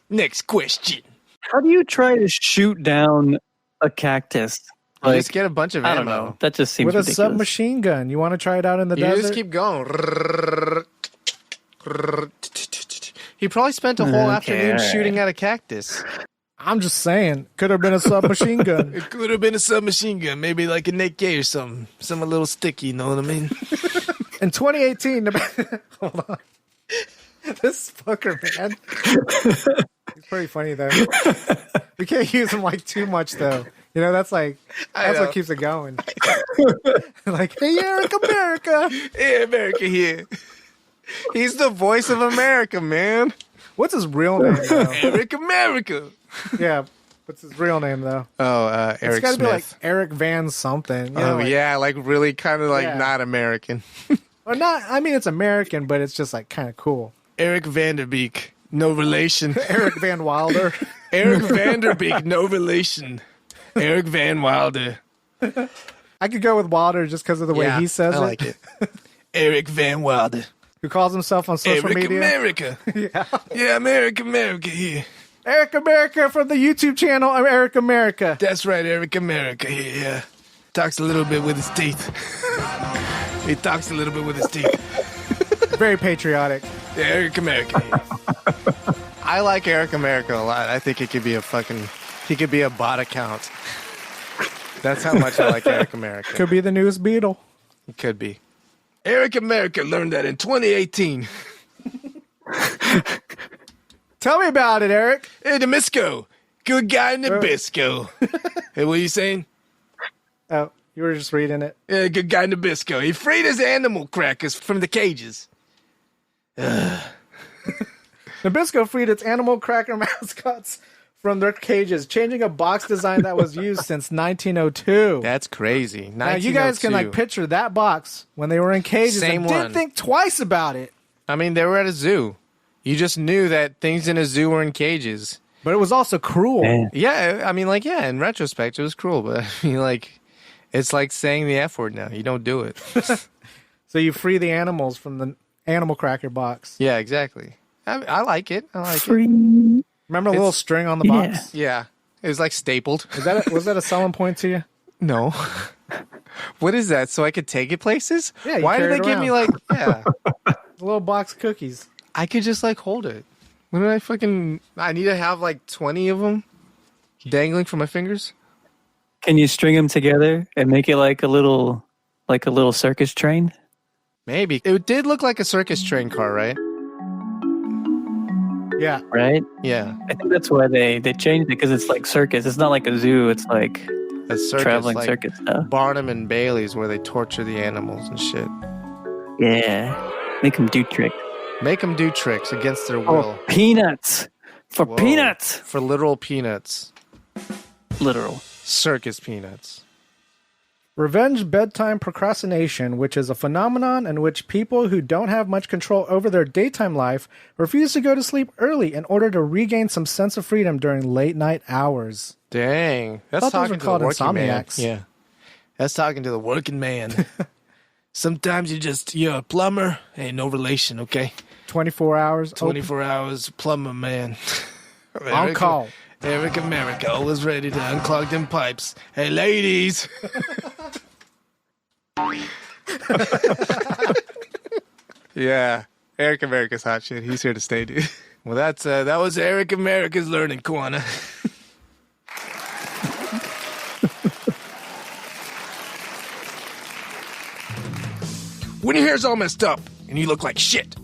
Next question. How do you try to shoot down a cactus? You just get a bunch of ammo. I don't know. That just seems with ridiculous. a submachine gun. You want to try it out in the desert? You just keep going. He probably spent a whole afternoon shooting at a cactus. I'm just saying. Could have been a submachine gun. It could have been a submachine gun. Maybe like an AK or something. Something a little sticky, you know what I mean? In 2018... Hold on. This fucker, man. He's pretty funny, though. We can't use him like too much, though. You know, that's what keeps it going. Like, hey, Eric America. Hey, America here. He's the voice of America, man. What's his real name, though? Eric America. Yeah. What's his real name, though? Oh, Eric It's got to Smith. be like Eric Van something. You know, like really kind of like not American. Or not, I mean, it's American, but it's just like kind of cool. Eric Vanderbeek. No relation. Eric Van Wilder. Eric Vanderbeek. No relation. Eric Van Wilder. I could go with Wilder just because of the way he says it. I like it. Eric Van Wilder. Who calls himself on social Eric media. America. Yeah, America here. Eric America from the YouTube channel. I'm Eric America. That's right, Eric America here. Yeah. Talks a little bit with his teeth. He talks a little bit with his teeth. Very patriotic. Yeah, Eric America here. I like Eric America a lot. I think he could be a bot account. That's how much I like Eric America. Could be the newest Beatle. It could be. Eric America learned that in 2018. Tell me about it, Eric. Hey, Nabisco. Good guy Nabisco. Hey, what are you saying? Oh, you were just reading it. Yeah, good guy Nabisco. He freed his animal crackers from the cages. Nabisco freed its animal cracker mascots from their cages, changing a box design that was used since 1902. That's crazy. Now, you guys can like picture that box when they were in cages Same and didn't think twice about it. I mean, they were at a zoo. You just knew that things in a zoo were in cages. But it was also cruel. Man. Yeah, I mean, like, in retrospect, it was cruel. But, I mean, like, it's like saying the F word now. You don't do it. So you free the animals from the animal cracker box. Yeah, exactly. I like it. I like it. Remember a little string on the box? Yeah. It was like stapled. Was that a selling point to you? No. What is that? So I could take it places? Yeah, you Why did carry they it give me around. like, A little box of cookies. I could just like hold it. When did I need to have like 20 of them dangling from my fingers? Can you string them together and make it like a little circus train? Maybe. It did look like a circus train car, right? Yeah. Right? Yeah. I think that's why they changed it, because it's like circus. It's not like a zoo. It's like A circus, traveling like circus stuff. Barnum and Bailey's, where they torture the animals and shit. Yeah. Make them do tricks. Make them do tricks against their will. For peanuts. For Whoa. peanuts. For literal peanuts. Literal. Circus peanuts. Revenge bedtime procrastination, which is a phenomenon in which people who don't have much control over their daytime life refuse to go to sleep early in order to regain some sense of freedom during late night hours. Dang. That's thought those talking were to called the working man. insomniacs. Yeah. That's talking to the working man. Sometimes you're a plumber. Ain't no relation, okay? 24 hours. 24 hours, plumber man. On call. Eric America, always ready to unclog them pipes. Hey, ladies. Yeah, Eric America's hot shit. He's here to stay, dude. Well, that was Eric America's learning corner. When your hair's all messed up and you look like shit,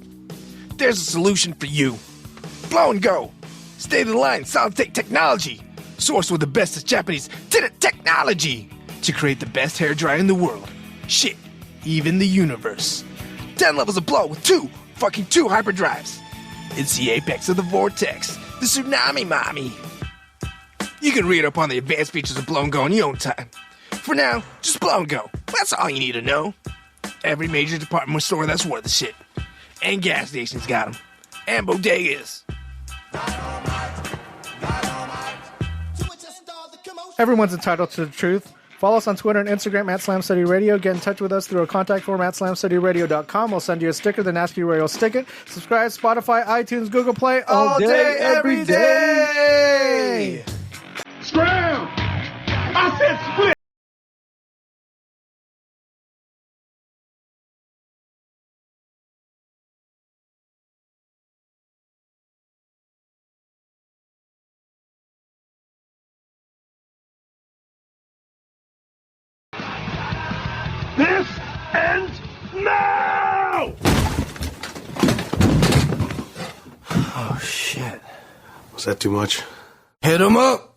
there's a solution for you. Blow and Go. State-of-the-line solid-state technology. Sourced with the best of Japanese technology to create the best hairdryer in the world. Shit, even the universe. 10 levels of blow with two hyperdrives. It's the apex of the vortex. The tsunami mommy. You can read up on the advanced features of Blow and Go in your own time. For now, just Blow and Go. That's all you need to know. Every major department store that's worth a shit. And gas stations got them. And bodegas. Everyone's entitled to the truth. Follow us on Twitter and Instagram at Slam Study Radio. Get in touch with us through our contact form at slamstudyradio.com. We'll send you a sticker, then ask you where you'll stick it. Subscribe, Spotify, iTunes, Google Play, all day, every day. Scram! I said split! This ends now! Oh, shit. Was that too much? Hit him up!